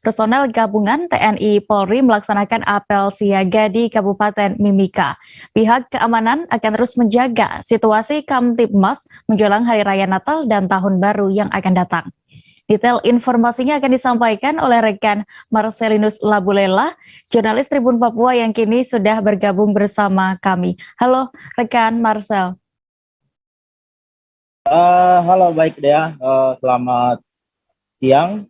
personel gabungan TNI Polri melaksanakan apel siaga di Kabupaten Mimika. Pihak keamanan akan terus menjaga situasi Kamtibmas menjelang Hari Raya Natal dan Tahun Baru yang akan datang. Detail informasinya akan disampaikan oleh rekan Marcelinus Labulela, jurnalis Tribun Papua yang kini sudah bergabung bersama kami. Halo rekan Marcel. Halo, baik Dea. Selamat siang.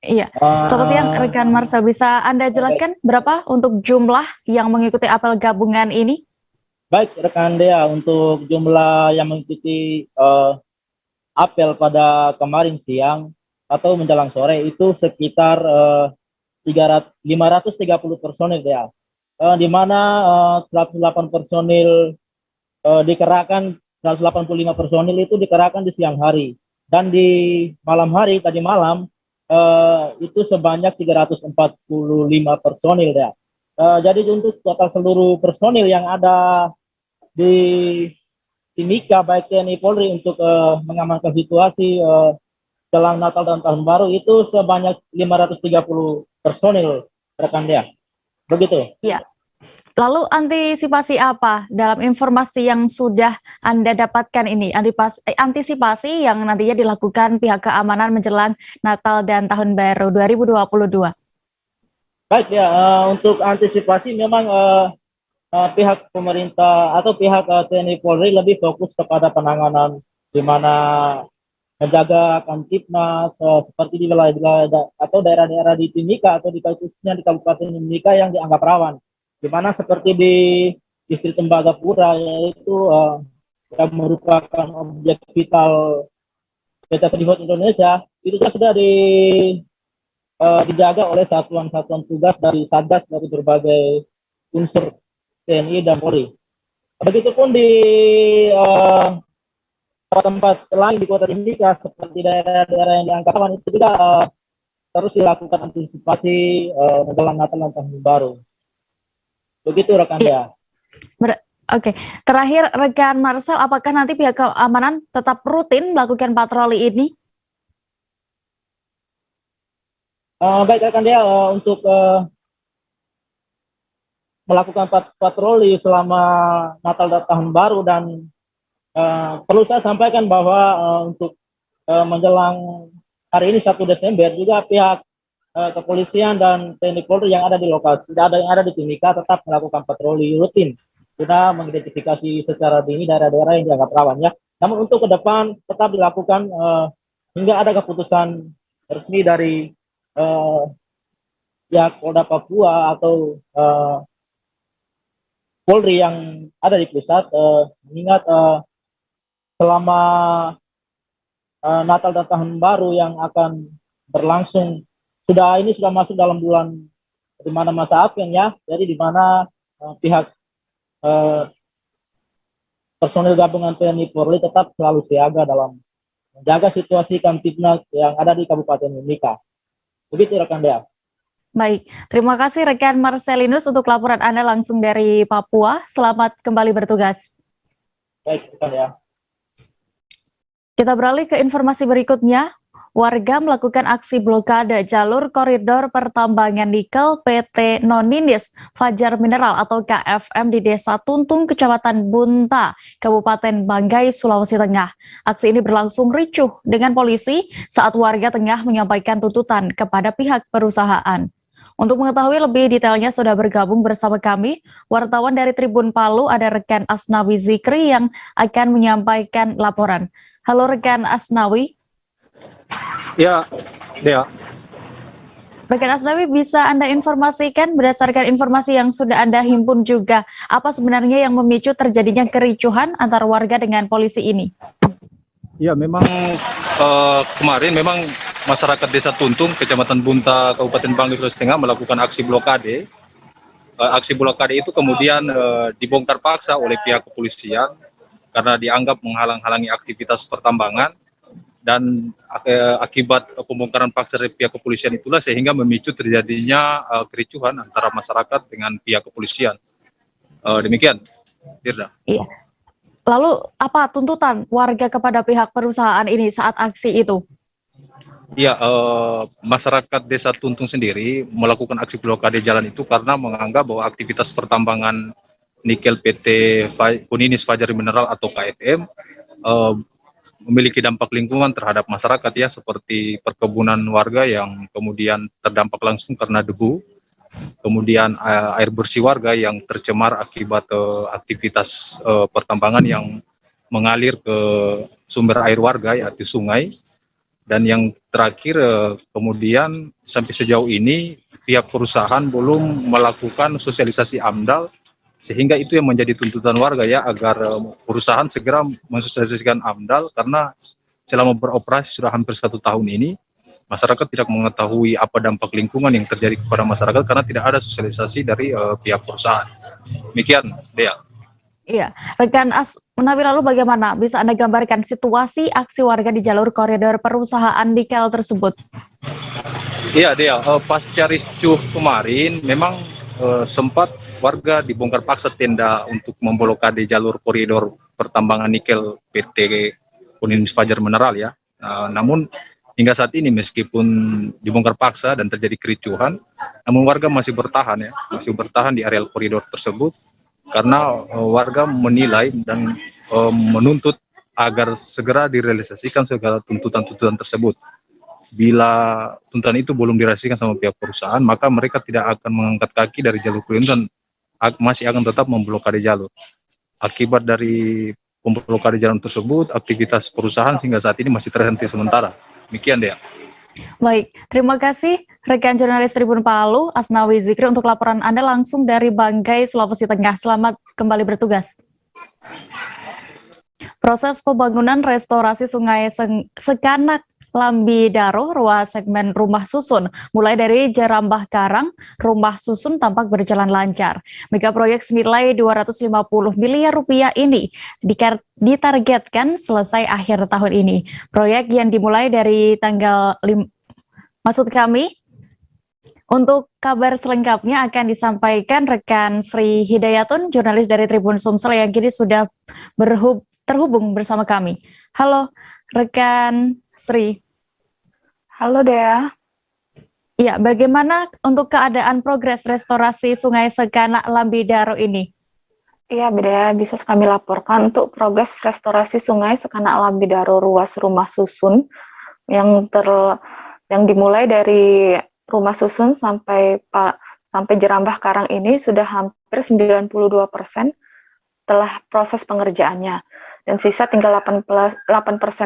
Iya, selamat siang rekan Marcel. Bisa Anda jelaskan berapa untuk jumlah yang mengikuti apel gabungan ini? Baik rekan Dea, untuk jumlah yang mengikuti apel pada kemarin siang atau menjelang sore itu sekitar 530 personil Dea. Di mana 108 personil dikerahkan, 185 personil itu dikerahkan di siang hari, dan di malam hari tadi malam itu sebanyak 345 personil ya. Jadi untuk total seluruh personil yang ada di Timika baik TNI Polri untuk mengamankan situasi jelang Natal dan Tahun Baru itu sebanyak 530 personil rekan dia. Begitu. Iya. Lalu antisipasi apa dalam informasi yang sudah Anda dapatkan ini? Antisipasi yang nantinya dilakukan pihak keamanan menjelang Natal dan Tahun Baru 2022. Baik ya, untuk antisipasi memang pihak pemerintah atau pihak TNI Polri lebih fokus kepada penanganan di mana menjaga Kamtibmas seperti di wilayah atau daerah-daerah di Timika atau khususnya di Kabupaten Mimika yang dianggap rawan. Di mana seperti di distrik Tembagapura, yaitu yang merupakan objek vital PT Freeport Indonesia, itu sudah dijaga oleh satuan-satuan tugas dari Satgas dari berbagai unsur TNI dan Polri. Begitupun di tempat lain di Kota Timika seperti daerah-daerah yang dianggap rawan itu juga terus dilakukan antisipasi menjelang Natal dan Tahun Baru. Begitu rekan ya. Oke, terakhir rekan Marcel, apakah nanti pihak keamanan tetap rutin melakukan patroli ini? Baik rekan dia, untuk melakukan patroli selama Natal dan Tahun Baru, dan perlu saya sampaikan bahwa untuk menjelang hari ini 1 Desember juga pihak kepolisian dan TNI Polri yang ada di lokasi, yang ada di Timika tetap melakukan patroli rutin guna mengidentifikasi secara dini daerah-daerah yang dianggap rawan ya. Namun untuk ke depan tetap dilakukan hingga ada keputusan resmi dari pihak Polda Papua atau Polri yang ada di pusat, mengingat selama Natal dan Tahun Baru yang akan berlangsung sudah masuk dalam bulan di mana masa Advent ya, jadi di mana pihak personil gabungan TNI Polri tetap selalu siaga dalam menjaga situasi Kamtibmas yang ada di Kabupaten Mimika. Begitu rekan Dea. Baik, terima kasih rekan Marcelinus untuk laporan Anda langsung dari Papua. Selamat kembali bertugas. Baik rekan Dea. Kita beralih ke informasi berikutnya. Warga melakukan aksi blokade jalur koridor pertambangan nikel PT Noninis Fajar Mineral atau KFM di Desa Tuntung, Kecamatan Bunta, Kabupaten Banggai, Sulawesi Tengah. Aksi ini berlangsung ricuh dengan polisi saat warga tengah menyampaikan tuntutan kepada pihak perusahaan. Untuk mengetahui lebih detailnya sudah bergabung bersama kami, wartawan dari Tribun Palu, ada rekan Asnawi Zikri yang akan menyampaikan laporan. Halo rekan Asnawi. Ya, Dea. Rekan Asnawi, bisa Anda informasikan berdasarkan informasi yang sudah Anda himpun juga, apa sebenarnya yang memicu terjadinya kericuhan antara warga dengan polisi ini? Ya, memang kemarin memang masyarakat Desa Tuntung, Kecamatan Bunta, Kabupaten Bangli, Sulawesi Tengah melakukan aksi blokade. Aksi blokade itu kemudian dibongkar paksa oleh pihak kepolisian karena dianggap menghalang-halangi aktivitas pertambangan, dan akibat pembongkaran paksa dari pihak kepolisian itulah sehingga memicu terjadinya kericuhan antara masyarakat dengan pihak kepolisian. Demikian, Firda. Iya. Lalu apa tuntutan warga kepada pihak perusahaan ini saat aksi itu? Ya, masyarakat Desa Tuntung sendiri melakukan aksi blokade jalan itu karena menganggap bahwa aktivitas pertambangan nikel PT Kuninis Fajari Mineral atau KFM memiliki dampak lingkungan terhadap masyarakat, ya, seperti perkebunan warga yang kemudian terdampak langsung karena debu, kemudian air bersih warga yang tercemar akibat aktivitas pertambangan yang mengalir ke sumber air warga, yaitu sungai. Dan yang terakhir kemudian sampai sejauh ini pihak perusahaan belum melakukan sosialisasi AMDAL, sehingga itu yang menjadi tuntutan warga, ya, agar perusahaan segera mensosialisasikan AMDAL, karena selama beroperasi sudah hampir 1 tahun ini masyarakat tidak mengetahui apa dampak lingkungan yang terjadi kepada masyarakat karena tidak ada sosialisasi dari pihak perusahaan. Demikian, Dea. Iya, rekan Asnawi, lalu bagaimana bisa Anda gambarkan situasi aksi warga di jalur koridor perusahaan nikel tersebut? Iya, Dea, pasca ricuh kemarin memang sempat warga dibongkar paksa tenda untuk memblokade jalur koridor pertambangan nikel PT Kuninis Fajari Mineral, ya. Namun hingga saat ini meskipun dibongkar paksa dan terjadi kericuhan, namun warga masih bertahan, ya, masih bertahan di area koridor tersebut. Karena warga menilai dan menuntut agar segera direalisasikan segala tuntutan-tuntutan tersebut. Bila tuntutan itu belum direalisasikan sama pihak perusahaan, maka mereka tidak akan mengangkat kaki dari jalur koridor dan masih akan tetap memblokade jalur. Akibat dari pemblokade jalan tersebut, aktivitas perusahaan hingga saat ini masih terhenti sementara. Demikian, Dea. Baik, terima kasih rekan jurnalis Tribun Palu, Asnawi Zikri, untuk laporan Anda langsung dari Banggai, Sulawesi Tengah. Selamat kembali bertugas. Proses pembangunan restorasi Sungai Sekanak Lambidaro, ruas segmen Rumah Susun, mulai dari Jerambah Karang, Rumah Susun tampak berjalan lancar. Mega proyek senilai 250 miliar rupiah ini ditargetkan selesai akhir tahun ini. Proyek yang dimulai dari tanggal untuk kabar selengkapnya akan disampaikan rekan Sri Hidayatun, jurnalis dari Tribun Sumsel yang kini sudah terhubung bersama kami. Halo, rekan Sri. Halo, Dea. Ya, bagaimana untuk keadaan progres restorasi Sungai Sekanak Lambidaro ini? Iya, Dea, bisa kami laporkan untuk progres restorasi Sungai Sekanak Lambidaro ruas Rumah Susun yang dimulai dari Rumah Susun sampai Jerambah Karang ini sudah hampir 92% telah proses pengerjaannya, dan sisa tinggal 8%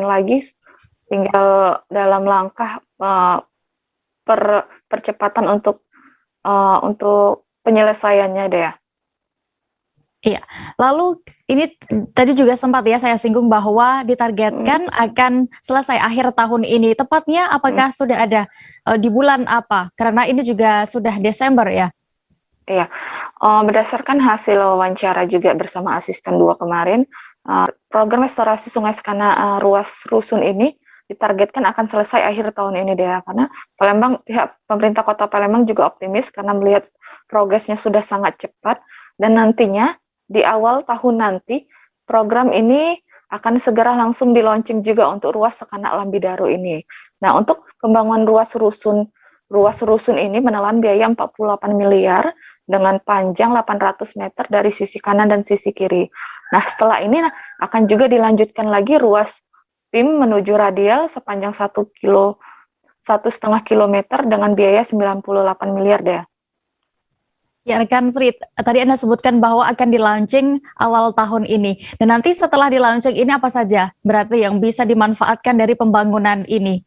lagi, tinggal dalam langkah percepatan untuk penyelesaiannya, Dea. Iya, lalu ini tadi juga sempat, ya, saya singgung bahwa ditargetkan akan selesai akhir tahun ini. Tepatnya apakah sudah ada di bulan apa? Karena ini juga sudah Desember, ya. Iya, berdasarkan hasil wawancara juga bersama asisten 2 kemarin, program restorasi Sungai Sekanak ruas Rusun ini ditargetkan akan selesai akhir tahun ini, Dea. Karena pihak pemerintah Kota Palembang juga optimis karena melihat progresnya sudah sangat cepat, dan nantinya di awal tahun nanti program ini akan segera langsung di-launching juga untuk ruas Sekanak Lambidaro ini. Nah, untuk pembangunan ruas rusun ini menelan biaya 48 miliar dengan panjang 800 meter dari sisi kanan dan sisi kiri. Nah, setelah ini akan juga dilanjutkan lagi ruas PIM menuju radial sepanjang 1,5 kilometer dengan biaya 98 miliar, Dea. Ya, rekan Sri, tadi Anda sebutkan bahwa akan di-launching awal tahun ini. Dan nanti setelah di-launching ini apa saja berarti yang bisa dimanfaatkan dari pembangunan ini?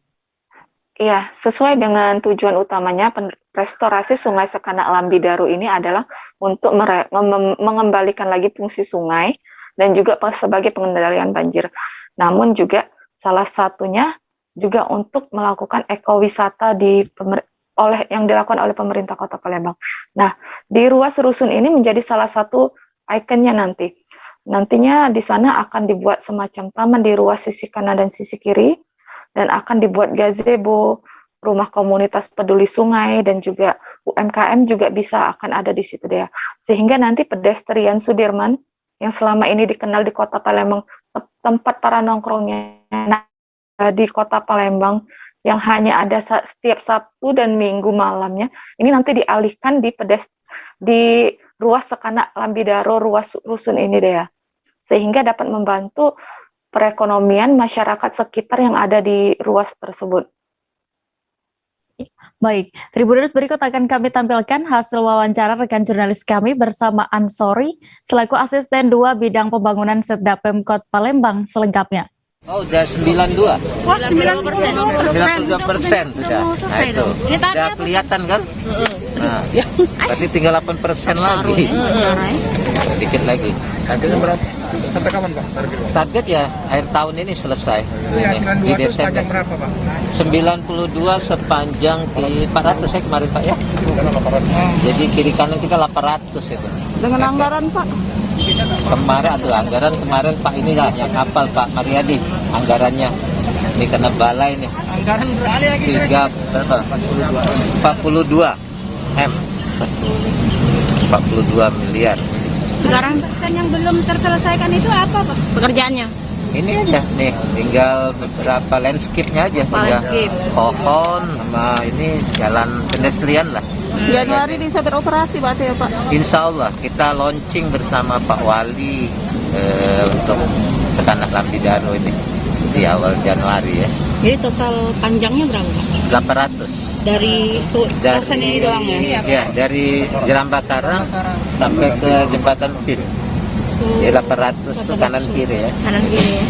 Iya, sesuai dengan tujuan utamanya, restorasi Sungai Sekanak Lambidaro ini adalah untuk mengembalikan lagi fungsi sungai dan juga sebagai pengendalian banjir. Namun juga Salah satunya juga untuk melakukan ekowisata yang dilakukan oleh pemerintah Kota Palembang. Nah, di ruas rusun ini menjadi salah satu ikonnya nanti. Nantinya di sana akan dibuat semacam taman di ruas sisi kanan dan sisi kiri, dan akan dibuat gazebo, rumah komunitas peduli sungai, dan juga UMKM juga bisa akan ada di situ deh. Sehingga nanti pedestrian Sudirman yang selama ini dikenal di Kota Palembang tempat para nongkrongnya di Kota Palembang yang hanya ada setiap Sabtu dan Minggu malamnya, ini nanti dialihkan di ruas Sekana Lambidaro, ruas rusun ini deh ya, sehingga dapat membantu perekonomian masyarakat sekitar yang ada di ruas tersebut. Baik, Tribuners, berikut akan kami tampilkan hasil wawancara rekan jurnalis kami bersama Ansori selaku Asisten 2 Bidang Pembangunan Setda Pemkot Palembang selengkapnya. Oh, udah 92. Wah, 92% sudah. Nah, itu. Udah kelihatan kan? Nah, berarti tinggal 8% lagi. Sedikit lagi. Targetnya berapa? Sampai kapan, Pak? Target ya akhir tahun ini selesai. Di Desember. Berapa, Pak? 92 sepanjang di 400 ya kemarin, Pak ya. Jadi kiri kanan kita 800 itu. Dengan anggaran, Pak? Kemarin ada anggaran kemarin Pak inilah yang hafal Pak Mariadi anggarannya. Ini karena balai nih. Anggaran berapa lagi? 42 M. 42 miliar. Sekarang yang belum terselesaikan itu apa, Pak? Pekerjaannya? Ini aja nih, tinggal beberapa landscape-nya aja, tinggal pohon sama ini jalan pedestrian lah. Januari bisa beroperasi berarti ya, Pak? Insya Allah kita launching bersama Pak Wali untuk Sekana Lambidaro ini di awal Januari ya. Jadi total panjangnya berapa, Pak? 800. Dari kawasan ini doang ya? Ya, dari Jeram Bakarang sampai ke Jembatan Pin. Ya 800 ke kanan kiri ya. Kanan kiri ya.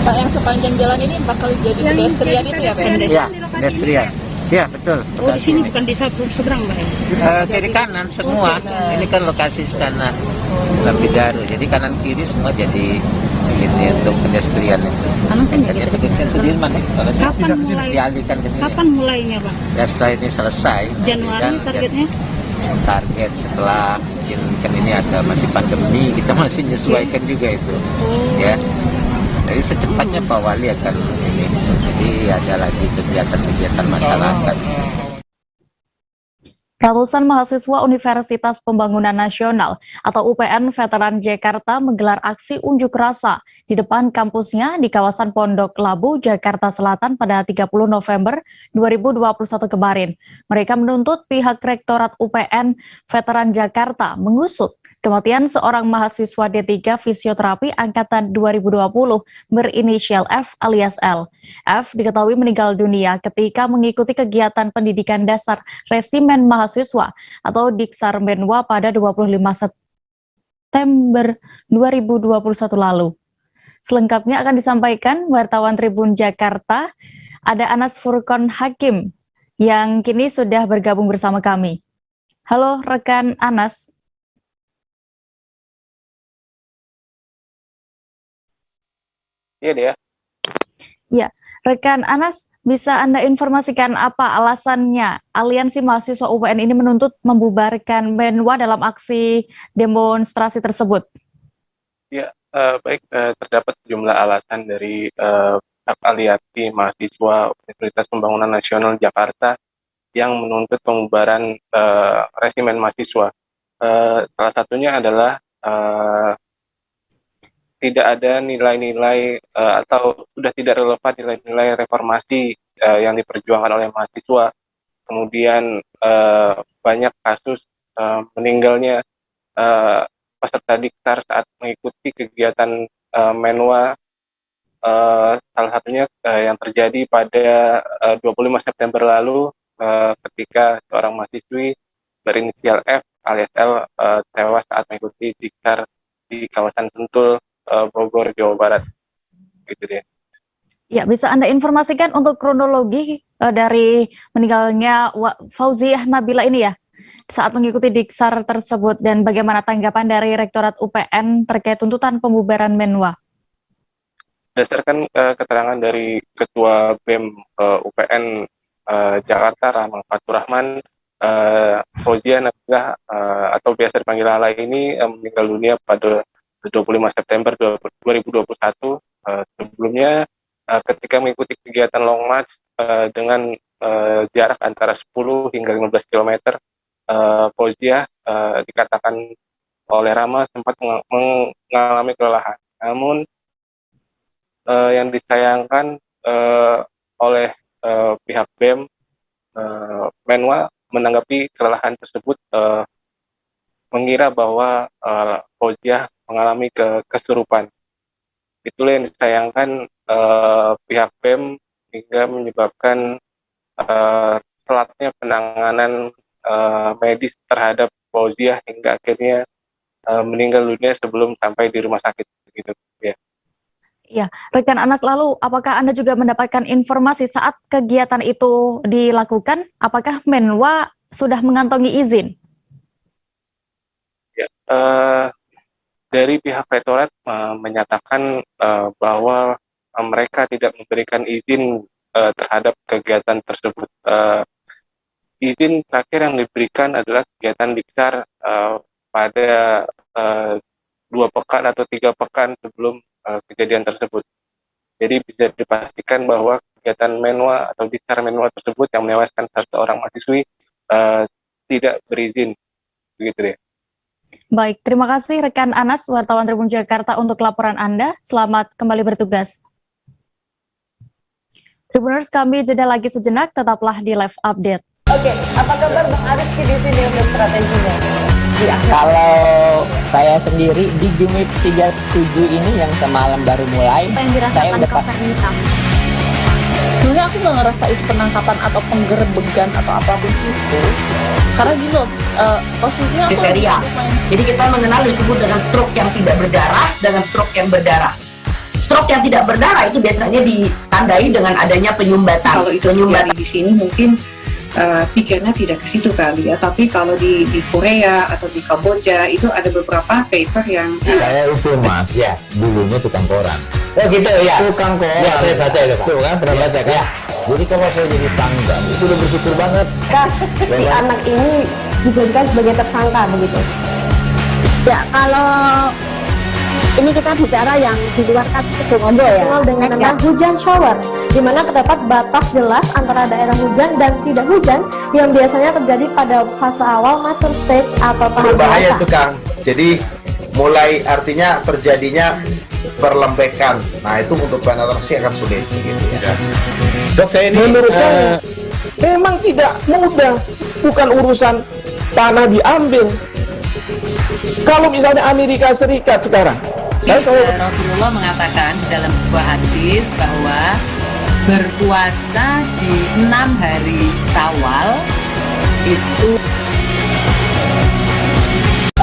Pak, yang sepanjang jalan ini bakal jadi pedestrian itu ya, Pak? Iya, pedestrian. Iya, betul. Oh, di sini bukan di seberang, Pak? Kiri kanan semua. Ini kan lokasi Sekana Lambidaro. Jadi kanan kiri semua jadi ini untuk pedestrian itu. Jadi pedestrian Sudirman ya. Kapan mulai? Dialihkan ke sini. Kapan mulainya, Pak? Ya setelah ini selesai. Januari targetnya? Target setelah mungkin kan ini ada masih pandemi, kita masih menyesuaikan juga itu. Ya. Jadi secepatnya Pak Wali akan ini. Jadi ada lagi kegiatan-kegiatan masyarakat. Ratusan mahasiswa Universitas Pembangunan Nasional atau UPN Veteran Jakarta menggelar aksi unjuk rasa di depan kampusnya di kawasan Pondok Labu, Jakarta Selatan pada 30 November 2021 kemarin. Mereka menuntut pihak Rektorat UPN Veteran Jakarta mengusut kematian seorang mahasiswa D3 Fisioterapi Angkatan 2020 berinisial F alias L. F diketahui meninggal dunia ketika mengikuti kegiatan pendidikan dasar Resimen Mahasiswa atau Diksar Menwa pada 25 September 2021 lalu. Selengkapnya akan disampaikan wartawan Tribun Jakarta, ada Anas Furqon Hakim yang kini sudah bergabung bersama kami. Halo rekan Anas. Iya dia. Ya, rekan Anas, bisa Anda informasikan apa alasannya Aliansi Mahasiswa UPN ini menuntut membubarkan Menwa dalam aksi demonstrasi tersebut? Ya, baik, terdapat sejumlah alasan dari Aliansi Mahasiswa Universitas Pembangunan Nasional Jakarta yang menuntut pembubaran Resimen Mahasiswa. Salah satunya adalah tidak ada nilai-nilai atau sudah tidak relevan nilai-nilai reformasi yang diperjuangkan oleh mahasiswa. Kemudian banyak kasus meninggalnya peserta Diksar saat mengikuti kegiatan Menwa. Salah satunya yang terjadi pada 25 September lalu ketika seorang mahasiswi berinisial F alias L tewas saat mengikuti Diksar di kawasan Sentul, Bogor, Jawa Barat, gitu deh. Ya, bisa Anda informasikan untuk kronologi dari meninggalnya Fauziah Nabila ini ya, saat mengikuti Diksar tersebut, dan bagaimana tanggapan dari Rektorat UPN terkait tuntutan pembubaran Menwa? Berdasarkan keterangan dari Ketua BEM UPN Jakarta, Ramang Faturrahman, Fauzia Nabila atau biasa dipanggil Lala ini meninggal dunia pada 25 September 2021. Sebelumnya ketika mengikuti kegiatan long march dengan jarak antara 10 hingga 15 km, Fauzia dikatakan oleh Rama sempat mengalami kelelahan. Namun yang disayangkan oleh pihak BEM, Menwa menanggapi kelelahan tersebut mengira bahwa Fauzia mengalami kesurupan. Itulah yang disayangkan pihak BEM hingga menyebabkan telatnya penanganan medis terhadap Fauzia hingga akhirnya meninggal dunia sebelum sampai di rumah sakit gitu ya. Ya, rekan Anas, lalu apakah Anda juga mendapatkan informasi saat kegiatan itu dilakukan? Apakah Menwa sudah mengantongi izin? Ya, dari pihak Rektorat menyatakan bahwa mereka tidak memberikan izin terhadap kegiatan tersebut. Izin terakhir yang diberikan adalah kegiatan Diksar pada 2 pekan atau 3 pekan sebelum kejadian tersebut. Jadi bisa dipastikan bahwa kegiatan Menwa atau Diksar Menwa tersebut yang menewaskan seorang mahasiswi tidak berizin, begitu deh. Baik, terima kasih rekan Anas, wartawan Tribun Jakarta untuk laporan Anda. Selamat kembali bertugas. Tribuners, kami jeda lagi sejenak, tetaplah di live update. Oke, apa kabar Bang Arief di sini untuk strateginya? Kalau saya sendiri di Jumip 37 ini yang semalam baru mulai, saya udah sebenarnya aku nggak ngerasa itu penangkapan atau penggerbegan atau apapun itu, karena gini loh, posisinya aku kriteria. Jadi kita mengenal disebut dengan stroke yang tidak berdarah dengan stroke yang berdarah. Stroke yang tidak berdarah itu biasanya ditandai dengan adanya penyumbatan. Kalau itu terjadi di sini mungkin pikirnya tidak ke situ kali ya, tapi kalau di Korea atau di Kamboja itu ada beberapa paper yang saya itu mas, ya dulunya tukang koran. Oh gitu ya, Tukang koran. Ya, saya baca itu Pak. Tuh kan, pernah baca kan? Ya. Jadi kalau saya jadi tanggal itu udah bersyukur banget. Si anak ini dijadikan sebagai tersangka begitu. Ya, kalau ini kita bicara yang di luar kasus Sibolga ya. Dikenal dengan nama hujan shower, di mana terdapat batas jelas antara daerah hujan dan tidak hujan yang biasanya terjadi pada fase awal mature stage atau tahap Berbahaya dewasa. itu Kang. Jadi mulai artinya terjadinya perlembekan. Nah itu untuk penetrasi akan sulit gitu ya. Dok, saya ini menurut saya memang tidak mudah, bukan urusan tanah diambil. Kalau misalnya Amerika Serikat sekarang, Rasulullah mengatakan dalam sebuah hadis bahwa berpuasa di 6 hari Syawal itu.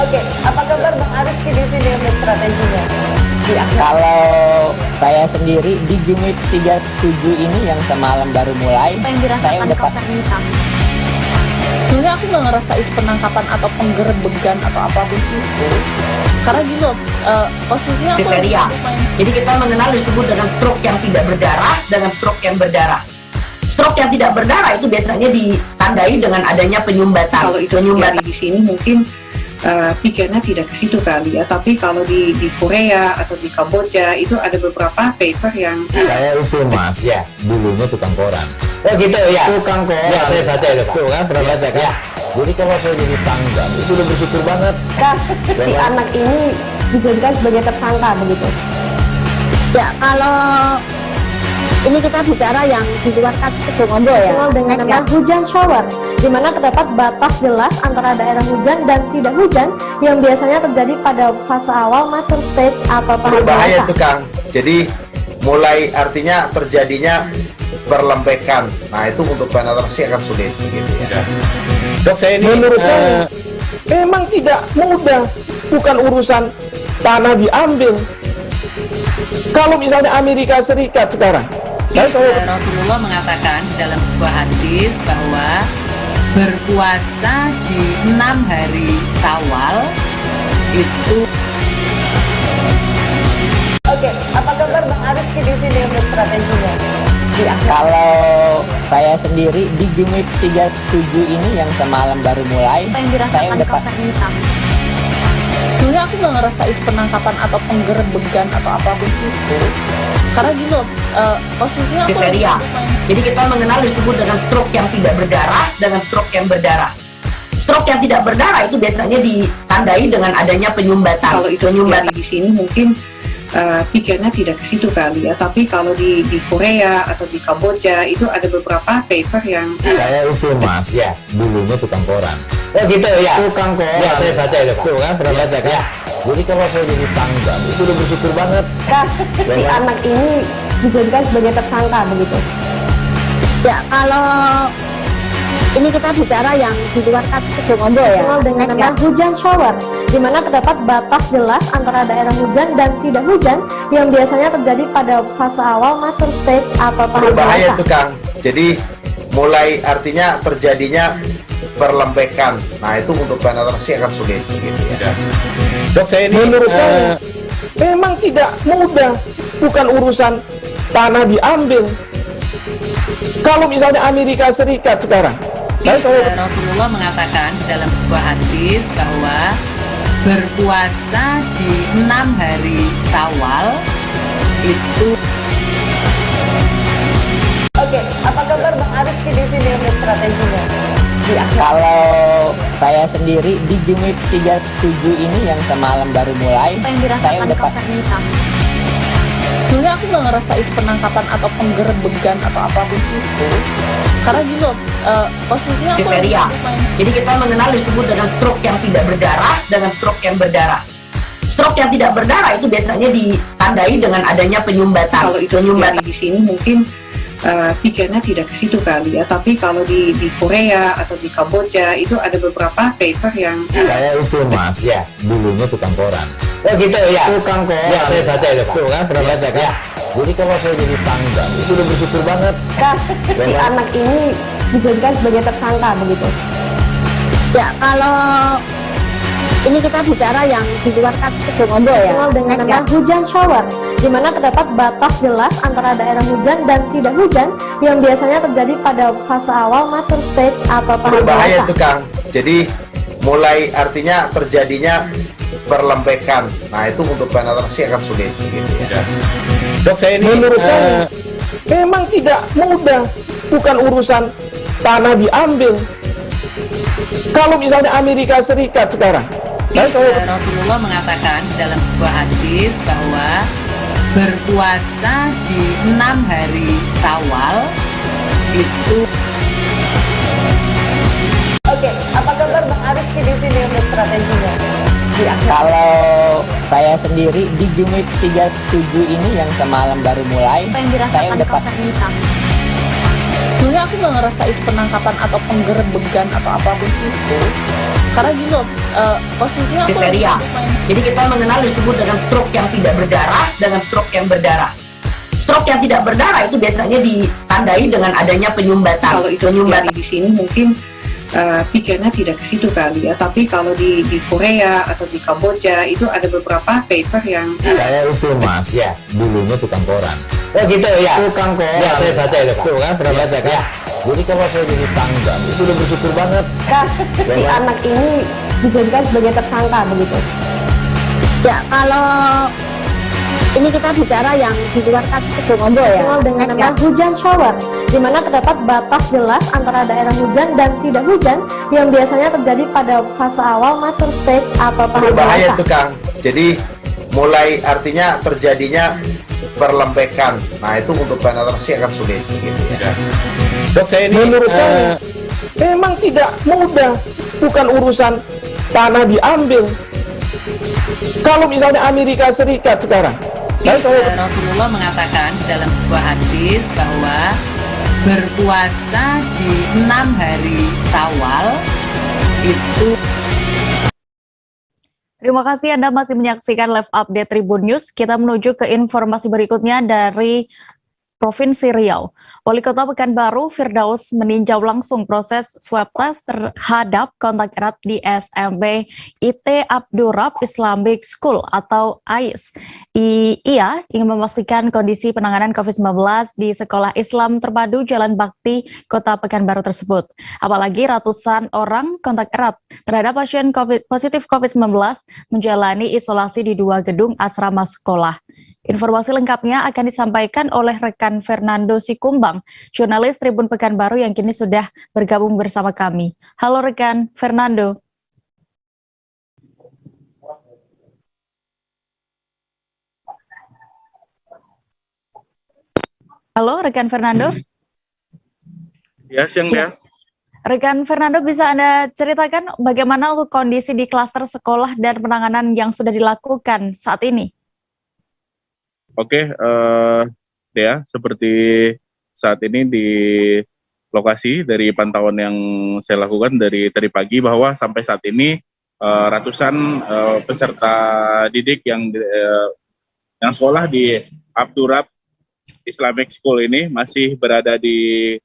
Oke, apa kabar Bang Arief di sini untuk strateginya? Kalau saya sendiri di Jumip 37 ini yang semalam baru mulai, saya udah sebenarnya aku nggak ngerasa itu penangkapan atau penggerbegan atau apapun itu, karena gini loh, posisinya aku kriteria. Jadi kita mengenal disebut dengan stroke yang tidak berdarah dengan stroke yang berdarah. Stroke yang tidak berdarah itu biasanya ditandai dengan adanya penyumbatan. Kalau itu terjadi di sini mungkin pikirnya tidak ke situ kali ya, tapi kalau di Korea atau di Kamboja itu ada beberapa paper yang saya itu mas, ya dulunya tukang koran. Oh gitu ya, Tukang koran. Ya, saya baca itu Pak. Tuh kan, pernah baca kan? Ya. Jadi kalau saya jadi tanggal itu udah bersyukur banget. Si anak ini dijadikan sebagai tersangka begitu. Ya, kalau ini kita bicara yang di luar kasus Sibolga ya. Dikenal dengan nama hujan shower, di mana terdapat batas jelas antara daerah hujan dan tidak hujan yang biasanya terjadi pada fase awal mature stage atau tahap Berbahaya dewasa. itu Kang. Jadi mulai artinya terjadinya perlembekan. Nah itu untuk penetrasi akan sulit gitu ya. Dok, saya ini menurut saya memang tidak mudah, bukan urusan tanah diambil. Kalau misalnya Amerika Serikat sekarang, Rasulullah mengatakan dalam sebuah hadis bahwa berpuasa di 6 hari Syawal itu. Oke, Oke, apa kabar Bang Ariski di sini untuk strateginya? Kalau saya sendiri di Jumip 37 ini yang semalam baru mulai, saya udah Sebenarnya aku nggak ngerasain penangkapan atau penggerebegan atau apapun itu. Karena gini loh, posisinya aku kriteria. Jadi kita mengenal disebut dengan stroke yang tidak berdarah dengan stroke yang berdarah. Stroke yang tidak berdarah itu biasanya ditandai dengan adanya penyumbatan. Kalau itu terjadi di sini mungkin pikirnya tidak ke situ kali ya, tapi kalau di Korea atau di Kamboja itu ada beberapa paper yang Saya itu mas, ya dulunya tukang koran. Oh gitu ya, Tukang koran. ya saya baca ya Pak. Tuh kan pernah baca kan? Ya. Jadi kalau saya jadi pangdam itu udah bersyukur banget. Si anak ini dijadikan sebagai tersangka begitu. Ya, kalau ini kita bicara yang di luar kasus Sidoarjo ya. Dikenal dengan nama hujan shower, di mana terdapat batas jelas antara daerah hujan dan tidak hujan yang biasanya terjadi pada fase awal mature stage atau tahap Berbahaya dewasa. itu Kang. Jadi mulai artinya terjadinya perlembekan. Nah itu untuk penetrasi akan sulit gitu ya. Dok, saya ini menurut saya memang tidak mudah, bukan urusan tanah diambil. Kalau misalnya Amerika Serikat sekarang, Rasulullah mengatakan dalam sebuah hadis bahwa berpuasa di 6 hari Syawal itu. Oke, apa kabar Bang Ariski di sini untuk strateginya? Kalau saya sendiri di Jumip 37 ini yang semalam baru mulai, saya udah Sebenarnya aku nggak ngerasain penangkapan atau penggerebegan atau apapun itu. Karena gini loh, posisinya aku kriteria. Jadi kita mengenal disebut dengan stroke yang tidak berdarah dengan stroke yang berdarah. Stroke yang tidak berdarah itu biasanya ditandai dengan adanya penyumbatan. kalau itu terjadi di sini mungkin pikirnya tidak ke situ kali ya, tapi kalau di Korea atau di Kamboja itu ada beberapa paper yang Saya itu mas, ya dulunya tukang koran. Oh gitu ya, Tukang koran. ya saya baca ya Pak. Tuh kan pernah baca kan? Ya. Jadi kalau saya jadi pangdam itu udah bersyukur banget. Si anak ini dijadikan sebagai tersangka begitu. Ya, kalau ini kita bicara yang di luar kasus Sidoarjo ya. Dikenal dengan nama hujan shower, di mana terdapat batas jelas antara daerah hujan dan tidak hujan yang biasanya terjadi pada fase awal mature stage atau tahap Berbahaya dewasa. itu Kang. Jadi mulai artinya terjadinya perlembekan. Nah itu untuk penetrasi akan sulit gitu ya. Dok, saya ini menurut saya memang tidak mudah, bukan urusan tanah diambil. Kalau misalnya Amerika Serikat sekarang, Rasulullah mengatakan dalam sebuah hadis bahwa berpuasa di 6 hari Syawal itu. Oke, apa kabar Bang Ariski di sini untuk strateginya? Kalau saya sendiri di Jumip 37 ini yang semalam baru mulai, saya udah Sebenarnya aku nggak ngerasain penangkapan atau penggerebegan atau apapun itu. Karena gini loh, posisinya aku kriteria. Jadi kita mengenal disebut dengan stroke yang tidak berdarah dengan stroke yang berdarah. Stroke yang tidak berdarah itu biasanya ditandai dengan adanya penyumbatan. kalau itu terjadi di sini mungkin pikirnya tidak ke situ kali ya, tapi kalau di Korea atau di Kamboja itu ada beberapa paper yang Saya itu mas, ya dulunya tukang koran. Oh gitu ya, Tukang koran. ya saya baca ya Pak. Tuh kan pernah baca kan? Ya. Jadi kalau saya jadi pangdam itu udah bersyukur banget. Si anak ini dijadikan sebagai tersangka begitu. Ya, kalau ini kita bicara yang di luar kasus Sidoarjo ya. Dikenal dengan nama hujan shower, di mana terdapat batas jelas antara daerah hujan dan tidak hujan yang biasanya terjadi pada fase awal mature stage atau tahap Berbahaya dewasa. itu Kang. Jadi mulai artinya terjadinya perlembekan. Nah itu untuk penetrasi akan sulit gitu ya. Dok, saya ini menurut saya memang tidak mudah, bukan urusan tanah diambil. Kalau misalnya Amerika Serikat sekarang, Rasulullah mengatakan dalam sebuah hadis bahwa berpuasa di 6 hari Syawal itu. Terima kasih Anda masih menyaksikan live update Tribun News. Kita menuju ke informasi berikutnya dari Provinsi Riau. Wali Kota Pekanbaru, Firdaus, meninjau langsung proses swab test terhadap kontak erat di SMP IT Abdurrab Islamic School atau AIS. Ia ingin memastikan kondisi penanganan COVID-19 di Sekolah Islam Terpadu Jalan Bakti, Kota Pekanbaru tersebut. Apalagi ratusan orang kontak erat terhadap pasien positif COVID-19 menjalani isolasi di 2 gedung asrama sekolah. Informasi lengkapnya akan disampaikan oleh rekan Fernando Sikumbang, jurnalis Tribun Pekanbaru yang kini sudah bergabung bersama kami. Halo rekan Fernando. Halo rekan Fernando. Ya, siang ya. Rekan Fernando, bisa Anda ceritakan bagaimana untuk kondisi di klaster sekolah dan penanganan yang sudah dilakukan saat ini? Oke, Dea, seperti saat ini di lokasi dari pantauan yang saya lakukan dari tadi pagi bahwa sampai saat ini ratusan peserta didik yang sekolah di Abdurrab Islamic School ini masih berada di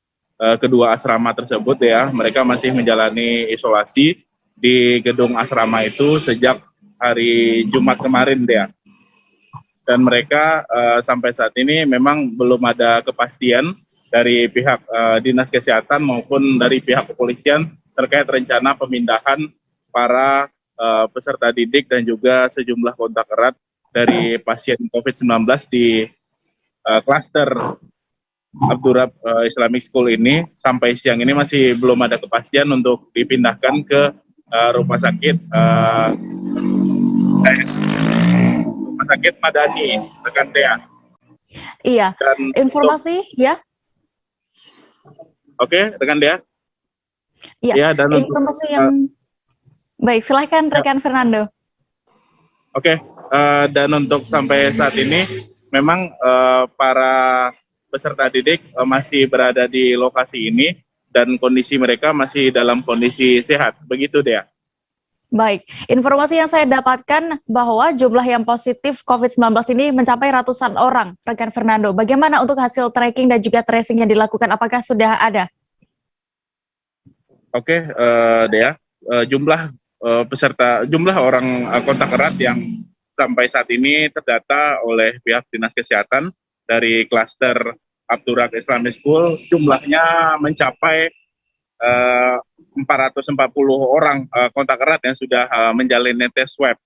kedua asrama tersebut ya. Mereka masih menjalani isolasi di gedung asrama itu sejak hari Jumat kemarin Dea. Dan mereka sampai saat ini memang belum ada kepastian dari pihak Dinas Kesehatan maupun dari pihak kepolisian terkait rencana pemindahan para peserta didik dan juga sejumlah kontak erat dari pasien COVID-19 di klaster Abdurrab Islamic School ini. Sampai siang ini masih belum ada kepastian untuk dipindahkan ke rumah sakit Sakit Madani, rekan Dea. Iya. Dan informasi ya. Oke, rekan Dea. Iya. Ya, dan informasi yang baik, silahkan rekan Fernando. Oke, dan untuk sampai saat ini memang para peserta didik masih berada di lokasi ini dan kondisi mereka masih dalam kondisi sehat. Begitu Dea. Baik, informasi yang saya dapatkan bahwa jumlah yang positif COVID-19 ini mencapai ratusan orang, rekan Fernando. Bagaimana untuk hasil tracking dan juga tracing yang dilakukan? Apakah sudah ada? Oke, Dea, jumlah orang kontak erat yang sampai saat ini terdata oleh pihak Dinas Kesehatan dari klaster Abdurrab Islamic School jumlahnya mencapai 440 orang kontak erat yang sudah menjalani tes swab,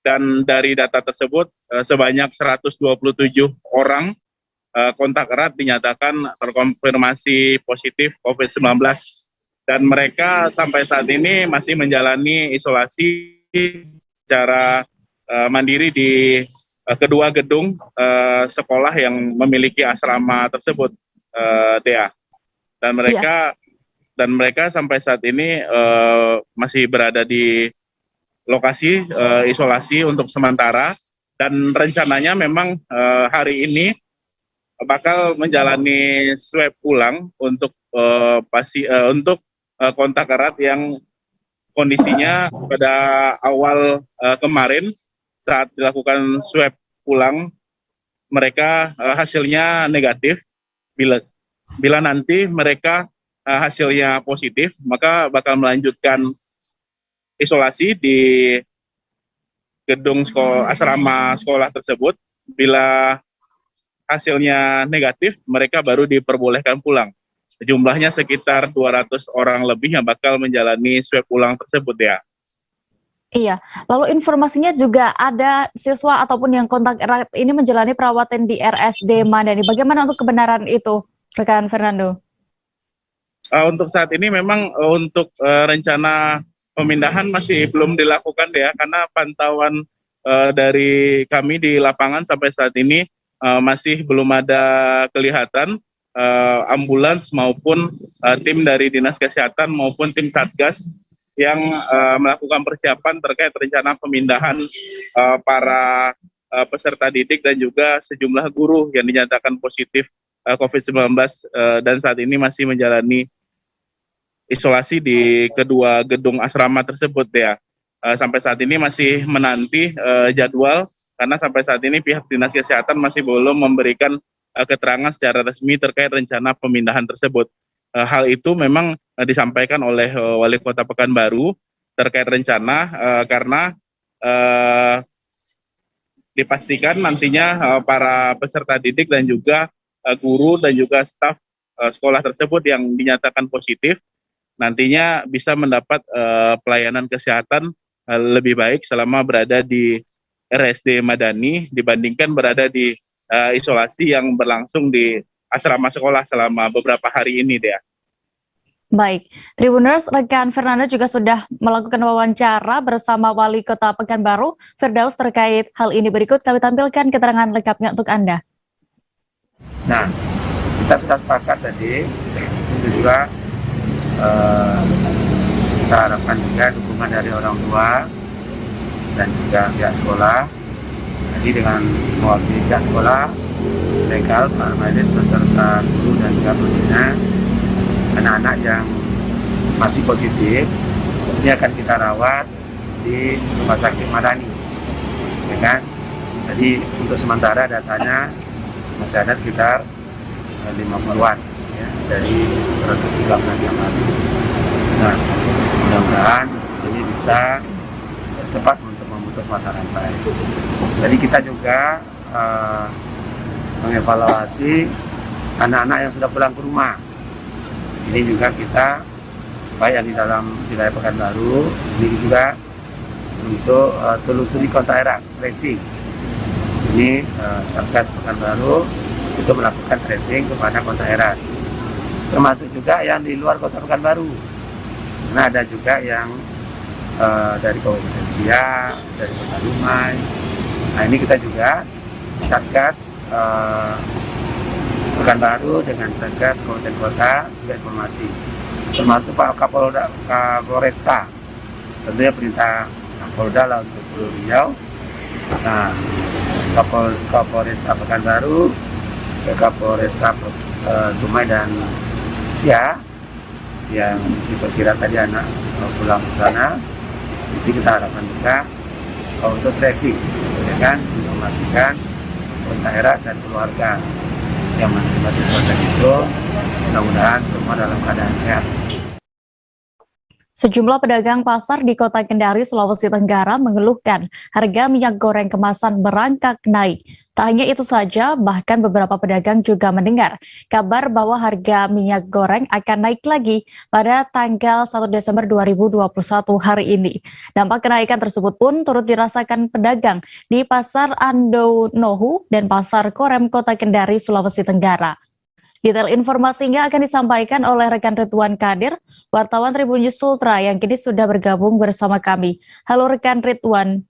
dan dari data tersebut sebanyak 127 orang kontak erat dinyatakan terkonfirmasi positif COVID-19 dan mereka sampai saat ini masih menjalani isolasi secara mandiri di kedua gedung sekolah yang memiliki asrama tersebut, Dea. Dan mereka sampai saat ini masih berada di lokasi isolasi untuk sementara, dan rencananya memang hari ini bakal menjalani swab ulang untuk kontak erat yang kondisinya pada awal kemarin saat dilakukan swab ulang mereka hasilnya negatif. Bila nanti mereka hasilnya positif, maka bakal melanjutkan isolasi di gedung asrama sekolah tersebut. Bila hasilnya negatif, mereka baru diperbolehkan pulang. Jumlahnya sekitar 200 orang lebih yang bakal menjalani swab ulang tersebut ya. Iya, lalu informasinya juga ada siswa ataupun yang kontak erat ini menjalani perawatan di RSD Madani. Bagaimana untuk kebenaran itu, rekan Fernando? Untuk saat ini memang untuk rencana pemindahan masih belum dilakukan ya, karena pantauan dari kami di lapangan sampai saat ini masih belum ada kelihatan ambulans maupun tim dari Dinas Kesehatan maupun tim Satgas yang melakukan persiapan terkait rencana pemindahan para peserta didik dan juga sejumlah guru yang dinyatakan positif COVID-19 dan saat ini masih menjalani isolasi di kedua gedung asrama tersebut ya. Sampai saat ini masih menanti jadwal, karena sampai saat ini pihak Dinas Kesehatan masih belum memberikan keterangan secara resmi terkait rencana pemindahan tersebut. Hal itu memang disampaikan oleh Wali Kota Pekanbaru terkait rencana karena dipastikan nantinya para peserta didik dan juga guru dan juga staf sekolah tersebut yang dinyatakan positif nantinya bisa mendapat pelayanan kesehatan lebih baik selama berada di RSD Madani dibandingkan berada di isolasi yang berlangsung di asrama sekolah selama beberapa hari ini, Dea. Baik, Tribuners, rekan Fernanda juga sudah melakukan wawancara bersama Wali Kota Pekanbaru, Firdaus, terkait hal ini. Berikut kami tampilkan keterangan lengkapnya untuk Anda. Nah, kita sudah sepakat tadi, itu juga kita harapkan juga dukungan dari orang tua dan juga pihak sekolah. Jadi dengan mewakili pihak sekolah, legal, Pak Majelis beserta guru dan juga pembina, anak-anak yang masih positif ini akan kita rawat di Rumah Sakit Madani, ya kan? Jadi untuk sementara datanya masih ada sekitar 50-an ya, dari 113 yang ada. Nah, mudah-mudahan ini bisa cepat untuk memutus mata rantai. Jadi kita juga mengevaluasi anak-anak yang sudah pulang ke rumah. Ini juga kita, baik yang di dalam wilayah Pekanbaru, ini juga untuk telusuri kontak erat, tracing. Ini Satgas Pekanbaru itu melakukan tracing kepada kontak erat. Termasuk juga yang di luar kota Pekanbaru. Karena ada juga yang dari Kabupaten Siak, dari Kota Dumai. Nah ini kita juga Satgas Pekanbaru dengan Satgas Kabupaten Kota juga informasi, termasuk Pak Kapolresta, tentunya perintah Kapolda lah untuk seluruh Riau. Nah, Kapolresta Pekanbaru, Kapolresta Dumai dan Siak yang diperkira tadi anak pulang ke sana, itu kita harapkan juga untuk tracing, ya kan, untuk memastikan kontak erat dan keluarga yang menerima sesuatu itu, mudah-mudahan semua dalam keadaan sehat. Sejumlah pedagang pasar di Kota Kendari, Sulawesi Tenggara mengeluhkan harga minyak goreng kemasan merangkak naik. Tak hanya itu saja, bahkan beberapa pedagang juga mendengar kabar bahwa harga minyak goreng akan naik lagi pada tanggal 1 Desember 2021 hari ini. Dampak kenaikan tersebut pun turut dirasakan pedagang di Pasar Ando Nohu dan Pasar Korem Kota Kendari, Sulawesi Tenggara. Detail informasinya akan disampaikan oleh rekan Ridwan Kadir, wartawan Tribun News Ultra yang kini sudah bergabung bersama kami. Halo rekan Ridwan.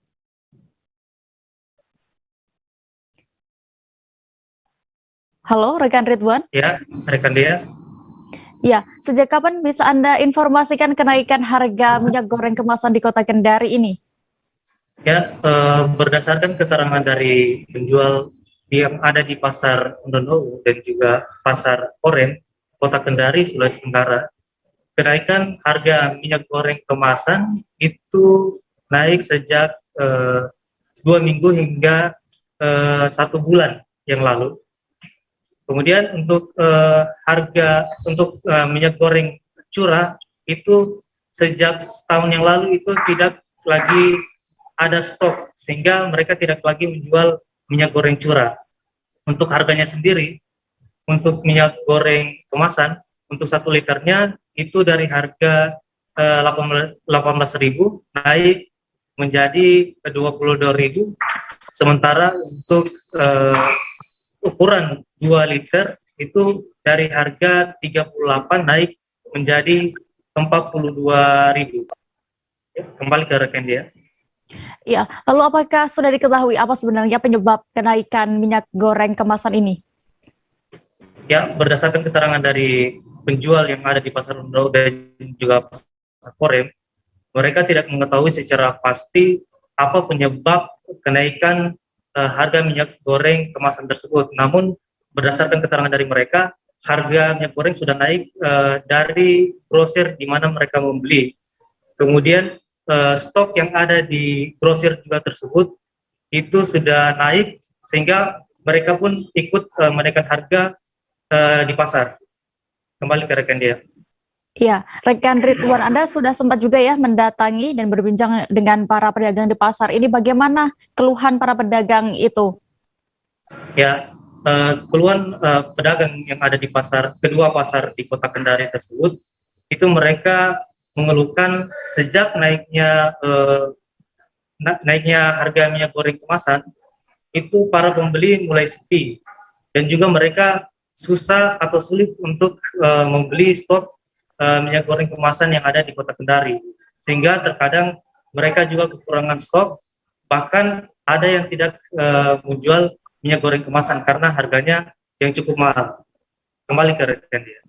Halo rekan Ridwan. Ya, rekan dia. Ya, sejak kapan bisa Anda informasikan kenaikan harga minyak goreng kemasan di Kota Kendari ini? Ya, berdasarkan keterangan dari penjual yang ada di Pasar Ndono dan juga Pasar Korem, Kota Kendari, Sulawesi Tenggara, kenaikan harga minyak goreng kemasan itu naik sejak 2 minggu hingga 1 bulan yang lalu. Kemudian untuk harga untuk minyak goreng curah itu sejak setahun yang lalu itu tidak lagi ada stok, sehingga mereka tidak lagi menjual minyak goreng curah. Untuk harganya sendiri, untuk minyak goreng kemasan, untuk 1 liternya itu dari harga 18.000 naik menjadi 22.000. Sementara untuk ukuran 2 liter itu dari harga 38 naik menjadi 42.000. Kembali ke rekan dia. Ya, lalu apakah sudah diketahui apa sebenarnya penyebab kenaikan minyak goreng kemasan ini? Ya, berdasarkan keterangan dari penjual yang ada di Pasar Ndo dan juga Pasar Korem, mereka tidak mengetahui secara pasti apa penyebab kenaikan harga minyak goreng kemasan tersebut. Namun, berdasarkan keterangan dari mereka, harga minyak goreng sudah naik dari grosir di mana mereka membeli. Kemudian, stok yang ada di grosir juga tersebut itu sudah naik, sehingga mereka pun ikut menaikkan harga di pasar. Kembali ke rekan dia. Iya, rekan Ridwan, Anda sudah sempat juga ya mendatangi dan berbincang dengan para pedagang di pasar. Ini bagaimana keluhan para pedagang itu? Ya, keluhan pedagang yang ada di pasar, kedua pasar di Kota Kendari tersebut, itu mereka mengeluhkan sejak naiknya harga minyak goreng kemasan, itu para pembeli mulai sepi, dan juga mereka susah atau sulit untuk membeli stok minyak goreng kemasan yang ada di Kota Kendari, sehingga terkadang mereka juga kekurangan stok, bahkan ada yang tidak menjual minyak goreng kemasan karena harganya yang cukup mahal. Kembali ke rekan dia.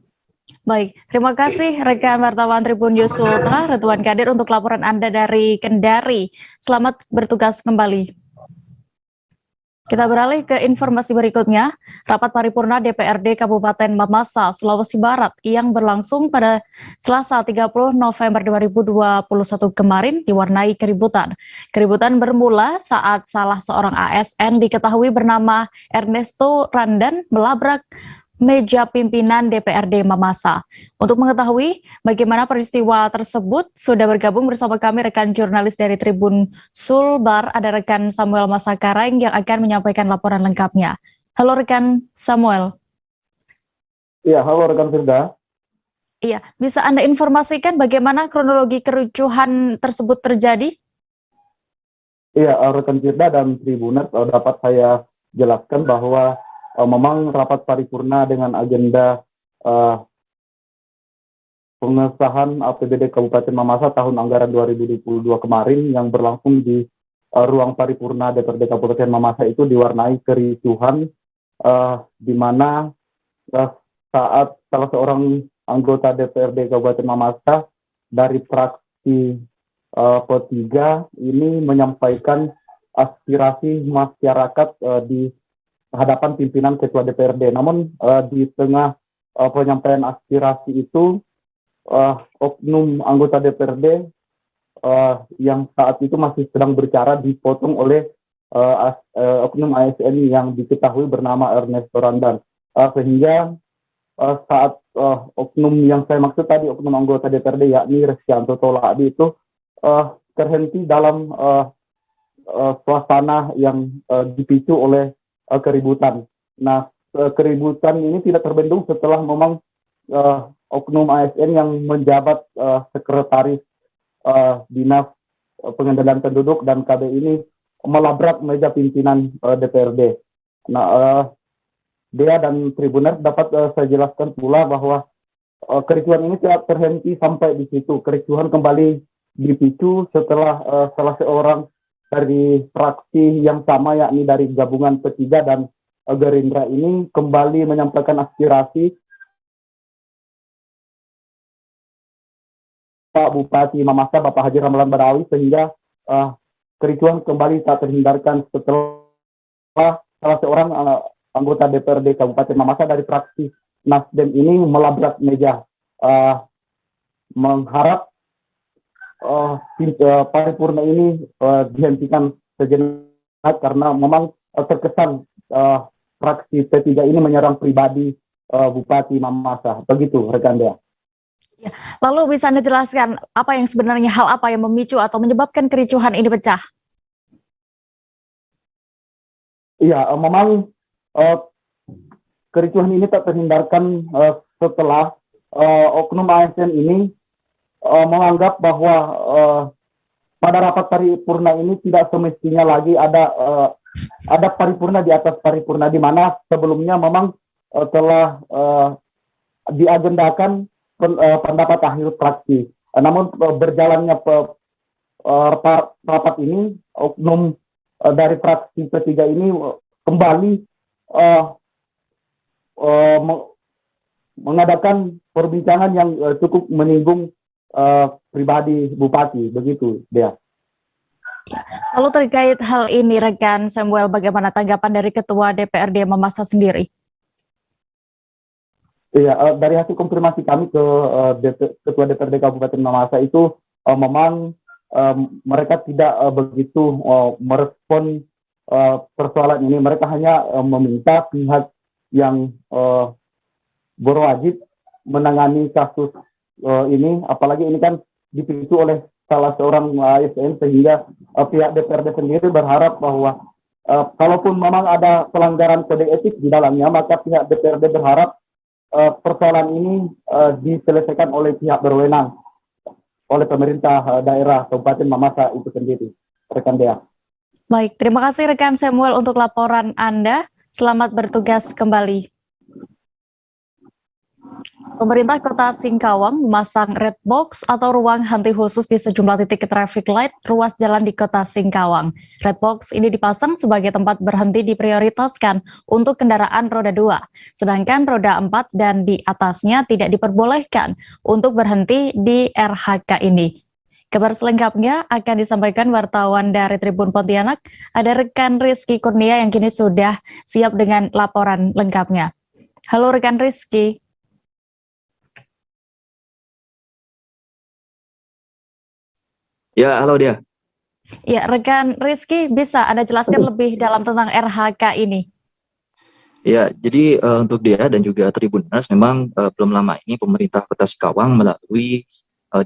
Baik, terima kasih rekan wartawan Tribun News Ultra, Ridwan Kadir untuk laporan Anda dari Kendari. Selamat bertugas kembali. Kita beralih ke informasi berikutnya. Rapat paripurna DPRD Kabupaten Mamasa, Sulawesi Barat yang berlangsung pada Selasa 30 November 2021 kemarin diwarnai keributan. Keributan bermula saat salah seorang ASN diketahui bernama Ernesto Randan melabrak meja pimpinan DPRD Mamasa. Untuk mengetahui bagaimana peristiwa tersebut, sudah bergabung bersama kami rekan jurnalis dari Tribun Sulbar, ada rekan Samuel Masakareng yang akan menyampaikan laporan lengkapnya. Halo rekan Samuel. Iya, halo rekan Firda. Iya, bisa Anda informasikan bagaimana kronologi kericuhan tersebut terjadi? Iya, rekan Firda dan Tribuners dapat saya jelaskan bahwa memang rapat paripurna dengan agenda pengesahan APBD Kabupaten Mamasa tahun anggaran 2022 kemarin yang berlangsung di ruang paripurna DPRD Kabupaten Mamasa itu diwarnai kericuhan di mana saat salah seorang anggota DPRD Kabupaten Mamasa dari fraksi P3 ini menyampaikan aspirasi masyarakat di hadapan pimpinan Ketua DPRD. Namun di tengah penyampaian aspirasi itu, oknum anggota DPRD yang saat itu masih sedang berbicara dipotong oleh oknum ASN yang diketahui bernama Ernesto Randan. Sehingga saat oknum yang saya maksud tadi, oknum anggota DPRD yakni Reskianto Tolaadi itu terhenti dalam suasana yang dipicu oleh keributan. Nah, keributan ini tidak terbendung setelah memang oknum ASN yang menjabat sekretaris Dinas Pengendalian Penduduk dan KB ini melabrak meja pimpinan DPRD. Nah, Dea dan Tribuner dapat saya jelaskan pula bahwa kericuhan ini tidak terhenti sampai di situ. Kericuhan kembali dipicu setelah salah seorang dari fraksi yang sama yakni dari gabungan P3 dan Gerindra ini kembali menyampaikan aspirasi Pak Bupati Mamasa Bapak Haji Ramalan Badawi, sehingga kericuhan kembali tak terhindarkan setelah salah seorang anggota DPRD Kabupaten Mamasa dari fraksi Nasdem ini melabrak meja, mengharap paripurna ini dihentikan sejenak karena memang terkesan fraksi P3 ini menyerang pribadi Bupati Mamasa. Begitu rekan Dea. Ya. Lalu bisa Anda jelaskan apa yang sebenarnya hal apa yang memicu atau menyebabkan kericuhan ini pecah? Iya, memang kericuhan ini tak terhindarkan setelah oknum ASN ini menganggap bahwa pada rapat paripurna ini tidak semestinya lagi ada paripurna di atas paripurna, di mana sebelumnya memang telah diagendakan pendapat akhir fraksi. Namun berjalannya rapat ini, oknum dari fraksi P3 ini kembali mengadakan perbincangan yang cukup menyinggung pribadi Bupati, begitu Dea. Lalu terkait hal ini rekan Samuel, bagaimana tanggapan dari Ketua DPRD Mamasa sendiri? Iya, dari hasil konfirmasi kami ke Ketua DPRD Kabupaten Mamasa itu memang mereka tidak begitu merespon persoalan ini. Mereka hanya meminta pihak yang berwajib menangani kasus ini, apalagi ini kan dipicu oleh salah seorang ASN, sehingga pihak DPRD sendiri berharap bahwa kalaupun memang ada pelanggaran kode etik di dalamnya, maka pihak DPRD berharap persoalan ini diselesaikan oleh pihak berwenang, oleh pemerintah daerah Kabupaten Mamasa itu sendiri. Rekan Dea. Baik, terima kasih rekan Samuel untuk laporan Anda. Selamat bertugas kembali. Pemerintah Kota Singkawang memasang red box atau ruang henti khusus di sejumlah titik traffic light ruas jalan di Kota Singkawang. Red box ini dipasang sebagai tempat berhenti diprioritaskan untuk kendaraan roda 2, sedangkan roda 4 dan di atasnya tidak diperbolehkan untuk berhenti di RHK ini. Kabar selengkapnya akan disampaikan wartawan dari Tribun Pontianak. Ada rekan Rizky Kurnia yang kini sudah siap dengan laporan lengkapnya. Halo rekan Rizky. Ya, halo dia. Ya, rekan Rizky, bisa Anda jelaskan lebih dalam tentang RHK ini? Ya, jadi untuk dia dan juga Tribuners, memang belum lama ini pemerintah Kota Singkawang melalui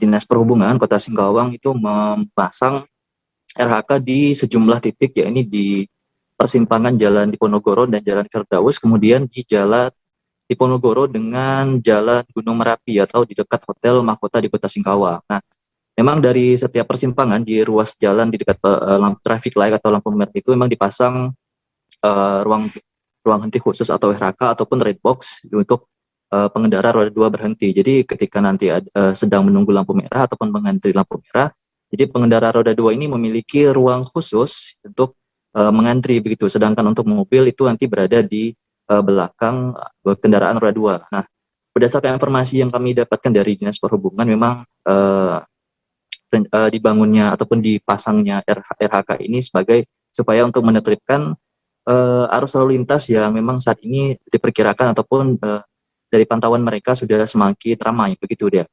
Dinas Perhubungan Kota Singkawang itu memasang RHK di sejumlah titik, ya ini di persimpangan Jalan Diponegoro dan Jalan Firdaus, kemudian di Jalan Diponegoro dengan Jalan Gunung Merapi atau di dekat Hotel Mahkota di Kota Singkawang. Nah, memang dari setiap persimpangan di ruas jalan di dekat lampu traffic light atau lampu merah itu memang dipasang ruang henti khusus atau RHK ataupun red box untuk pengendara roda 2 berhenti. Jadi ketika nanti sedang menunggu lampu merah ataupun mengantri lampu merah, jadi pengendara roda 2 ini memiliki ruang khusus untuk mengantri begitu. Sedangkan untuk mobil itu nanti berada di belakang kendaraan roda 2. Nah, berdasarkan informasi yang kami dapatkan dari Dinas Perhubungan, memang dibangunnya ataupun dipasangnya RHK ini sebagai supaya untuk menertibkan arus lalu lintas yang memang saat ini diperkirakan ataupun dari pantauan mereka sudah semakin ramai begitu dia.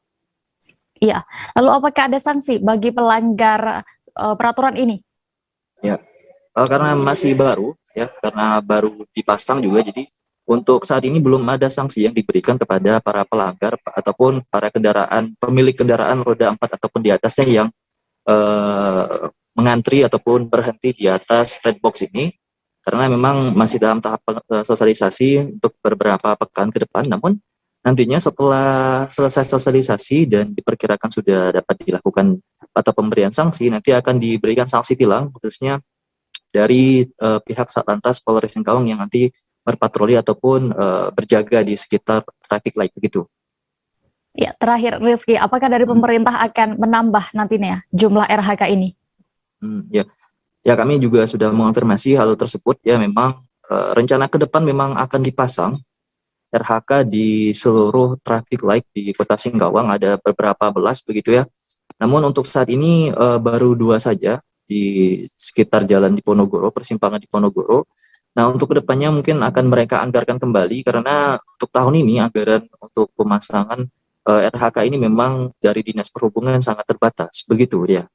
Iya. Lalu apakah ada sanksi bagi pelanggar peraturan ini? Ya, karena masih baru ya, karena baru dipasang juga, jadi untuk saat ini belum ada sanksi yang diberikan kepada para pelanggar ataupun para pemilik kendaraan roda 4 ataupun di atasnya yang mengantri ataupun berhenti di atas red box ini, karena memang masih dalam tahap sosialisasi untuk beberapa pekan ke depan. Namun nantinya setelah selesai sosialisasi dan diperkirakan sudah dapat dilakukan atau pemberian sanksi, nanti akan diberikan sanksi tilang khususnya dari pihak Satlantas Polres Singkawang yang nanti berpatroli ataupun berjaga di sekitar traffic light begitu. Ya, terakhir Rizky, apakah dari pemerintah akan menambah nantinya jumlah RHK ini? Ya kami juga sudah mengonfirmasi hal tersebut. Ya memang rencana ke depan memang akan dipasang RHK di seluruh traffic light di Kota Singkawang, ada beberapa belas begitu ya. Namun untuk saat ini baru 2 saja di sekitar Jalan Diponegoro, persimpangan Diponegoro. Nah, untuk kedepannya mungkin akan mereka anggarkan kembali, karena untuk tahun ini anggaran untuk pemasangan RHK ini memang dari Dinas Perhubungan sangat terbatas, begitu ya.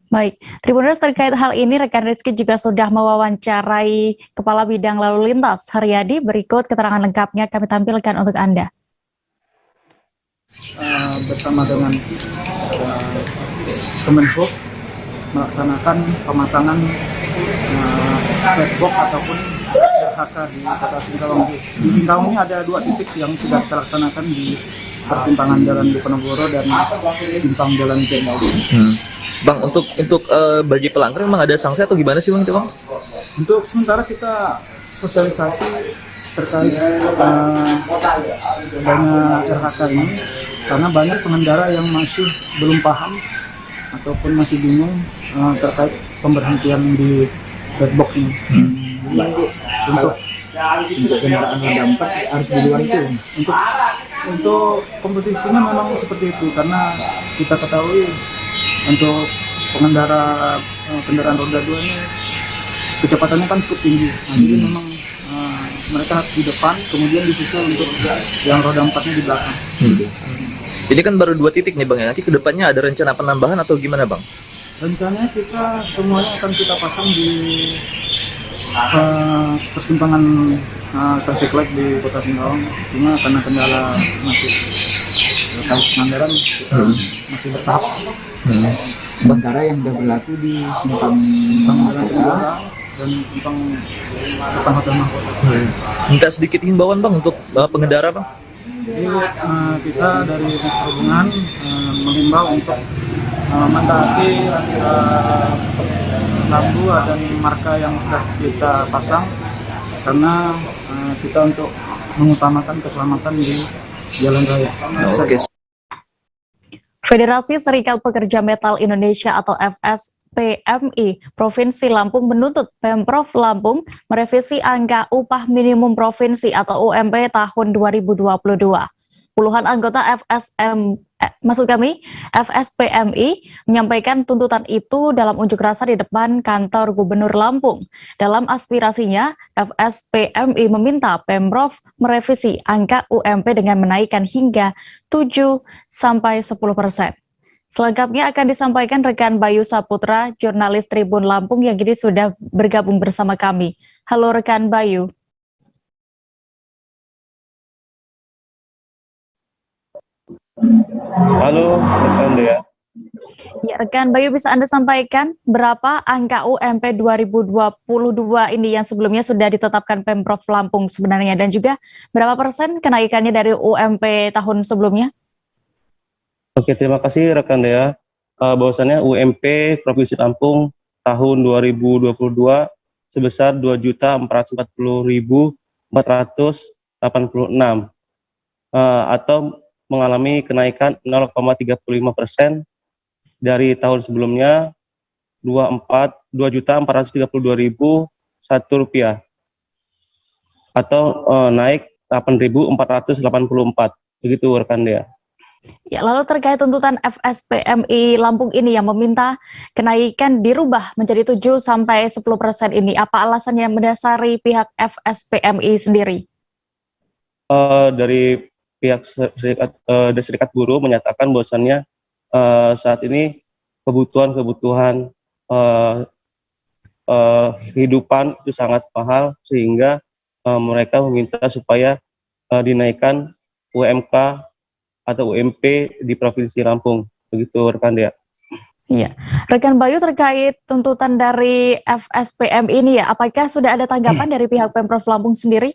Baik, Tribuners, terkait hal ini rekan Rizky juga sudah mewawancarai Kepala Bidang Lalu Lintas Haryadi. Berikut keterangan lengkapnya kami tampilkan untuk Anda. Bersama dengan Kemenhub melaksanakan pemasangan red box ataupun RHK di Kota Singkawang. Di Singkawang ini ada 2 titik yang sudah kita laksanakan di persimpangan Jalan Diponegoro dan simpang Jalan Firdaus. Bang, untuk bagi pelanggar memang ada sanksi atau gimana sih Bang itu Bang? Untuk sementara kita sosialisasi terkait adanya RHK ini, karena banyak pengendara yang masih belum paham ataupun masih bingung terkait pemberhentian di red box ini. Untuk kendaraan roda 4 harus di luar itu. Untuk komposisinya memang seperti itu, karena kita ketahui untuk pengendara kendaraan roda 2 ini kecepatannya kan cukup tinggi. Nah, jadi memang mereka harus di depan, kemudian disusul untuk yang roda 4-nya di belakang. Jadi kan baru 2 titik nih Bang ya, nanti kedepannya ada rencana penambahan atau gimana Bang? Rencananya kita semuanya akan kita pasang di persimpangan traffic light di Kota Singkawang, cuma karena kendala masih anggaran masih bertahap. Sementara yang sudah berlaku di simpang dan simpang depan Hotel Mahkota. Minta sedikit himbauan Bang untuk pengendara Bang. Jadi kita dari Dinas Perhubungan menghimbau untuk mentaati lampu dan marka yang sudah kita pasang, karena kita untuk mengutamakan keselamatan di jalan raya. Oke. Federasi Serikat Pekerja Metal Indonesia atau FSPMI Provinsi Lampung menuntut Pemprov Lampung merevisi angka upah minimum provinsi atau UMP tahun 2022. Puluhan anggota FSPMI menyampaikan tuntutan itu dalam unjuk rasa di depan kantor Gubernur Lampung. Dalam aspirasinya, FSPMI meminta Pemprov merevisi angka UMP dengan menaikkan hingga 7-10%. Selengkapnya akan disampaikan rekan Bayu Saputra, jurnalis Tribun Lampung yang kini sudah bergabung bersama kami. Halo rekan Bayu. Halo, rekan Dea. Ya, rekan Bayu, bisa Anda sampaikan berapa angka UMP 2022 ini yang sebelumnya sudah ditetapkan Pemprov Lampung sebenarnya, dan juga berapa persen kenaikannya dari UMP tahun sebelumnya? Oke, terima kasih rekan Dea. Bahwasannya UMP Provinsi Lampung tahun 2022 sebesar 2.440.486 atau mengalami kenaikan 0,35% dari tahun sebelumnya Rp2.432.001 atau naik 8.484. Begitu rekan Dea. Ya, lalu terkait tuntutan FSPMI Lampung ini yang meminta kenaikan dirubah menjadi 7-10% ini, apa alasan yang mendasari pihak FSPMI sendiri? Dari pihak serikat buruh menyatakan bahwasannya saat ini kebutuhan kehidupan itu sangat mahal, sehingga mereka meminta supaya dinaikkan UMK atau UMP di Provinsi Lampung. Begitu rekan Dea. Iya, rekan Bayu, terkait tuntutan dari FSPM ini ya, apakah sudah ada tanggapan dari pihak Pemprov Lampung sendiri?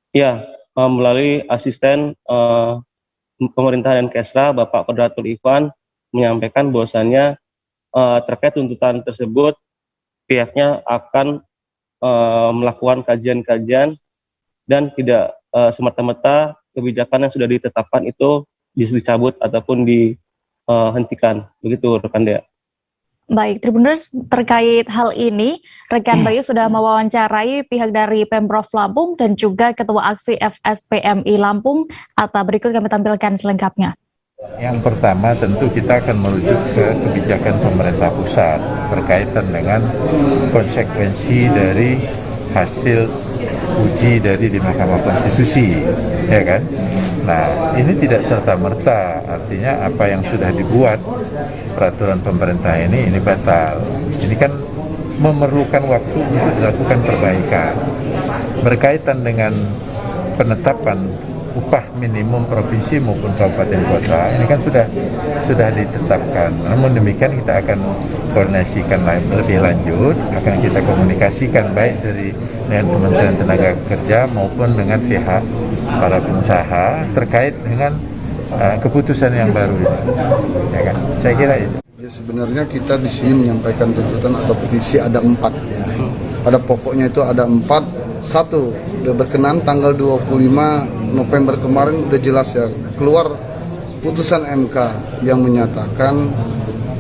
Ya, melalui asisten pemerintah dan Kesra, Bapak Kodratul Ivan, menyampaikan bahwasannya terkait tuntutan tersebut pihaknya akan melakukan kajian-kajian dan tidak semata-mata kebijakan yang sudah ditetapkan itu dicabut ataupun dihentikan. Begitu rekan Dea. Baik, Tribuners, terkait hal ini, rekan Bayu sudah mewawancarai pihak dari Pemprov Lampung dan juga Ketua Aksi FSPMI Lampung. Atau berikut kami tampilkan selengkapnya. Yang pertama tentu kita akan merujuk ke kebijakan pemerintah pusat berkaitan dengan konsekuensi dari hasil uji dari di Mahkamah Konstitusi, ya kan? Nah, ini tidak serta-merta, artinya apa yang sudah dibuat peraturan pemerintah ini batal. Ini kan memerlukan waktu untuk dilakukan perbaikan. Berkaitan dengan penetapan upah minimum provinsi maupun kabupaten kota, ini kan sudah ditetapkan. Namun demikian kita akan koordinasikan lebih lanjut, akan kita komunikasikan baik dengan Kementerian Tenaga Kerja maupun dengan pihak para pengusaha terkait dengan keputusan yang baru ini. Ya kan? Saya kira itu. Ya, sebenarnya kita di sini menyampaikan tuntutan atau petisi ada 4 ya. Pada pokoknya itu ada 4. 1, sudah berkenan tanggal 25 November kemarin sudah jelas ya, keluar putusan MK yang menyatakan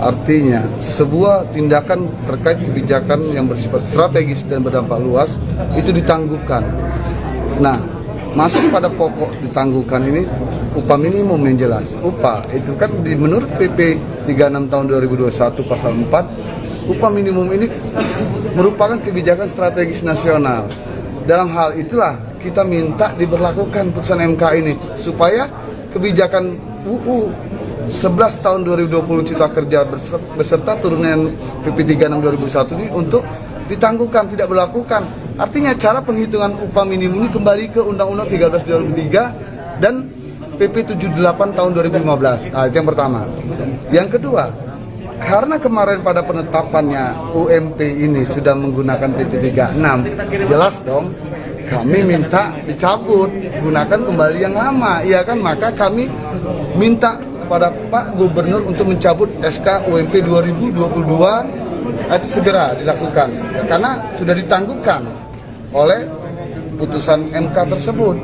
artinya sebuah tindakan terkait kebijakan yang bersifat strategis dan berdampak luas itu ditangguhkan. Nah, masuk pada pokok ditangguhkan ini upah minimum yang jelas. Upah itu kan menurut PP 36 tahun 2021 pasal 4, upah minimum ini merupakan kebijakan strategis nasional. Dalam hal itulah kita minta diberlakukan putusan MK ini supaya kebijakan UU 11 tahun 2020 Cipta Kerja beserta turunan PP 36 2001 ini untuk ditangguhkan, tidak berlakukan. Artinya cara penghitungan upah minimum ini kembali ke Undang-Undang 13 2003 dan PP 78 tahun 2015. Nah, itu yang pertama. Yang kedua, karena kemarin pada penetapannya UMP ini sudah menggunakan PP 36, jelas dong kami minta dicabut, gunakan kembali yang lama, ya kan? Maka kami minta kepada Pak Gubernur untuk mencabut SK UMP 2022 itu segera dilakukan, karena sudah ditangguhkan oleh putusan MK tersebut.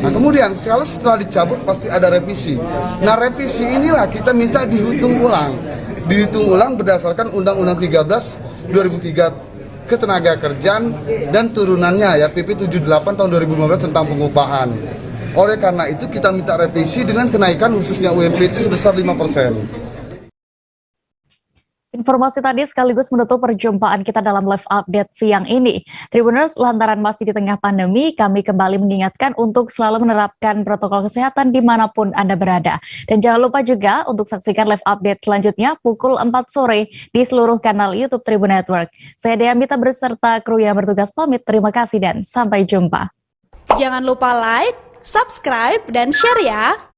Nah, kemudian kalau setelah dicabut pasti ada revisi. Nah, revisi inilah kita minta dihitung ulang berdasarkan Undang-Undang 13 2003 Ketenagakerjaan dan turunannya ya PP 78 tahun 2015 tentang pengupahan. Oleh karena itu kita minta revisi dengan kenaikan khususnya UMP itu sebesar 5%. Informasi tadi sekaligus menutup perjumpaan kita dalam live update siang ini. Tribuners, lantaran masih di tengah pandemi, kami kembali mengingatkan untuk selalu menerapkan protokol kesehatan dimanapun Anda berada. Dan jangan lupa juga untuk saksikan live update selanjutnya pukul 4 sore di seluruh kanal YouTube Tribun Network. Saya Dea Mita beserta kru yang bertugas pamit. Terima kasih dan sampai jumpa. Jangan lupa like, subscribe, dan share ya!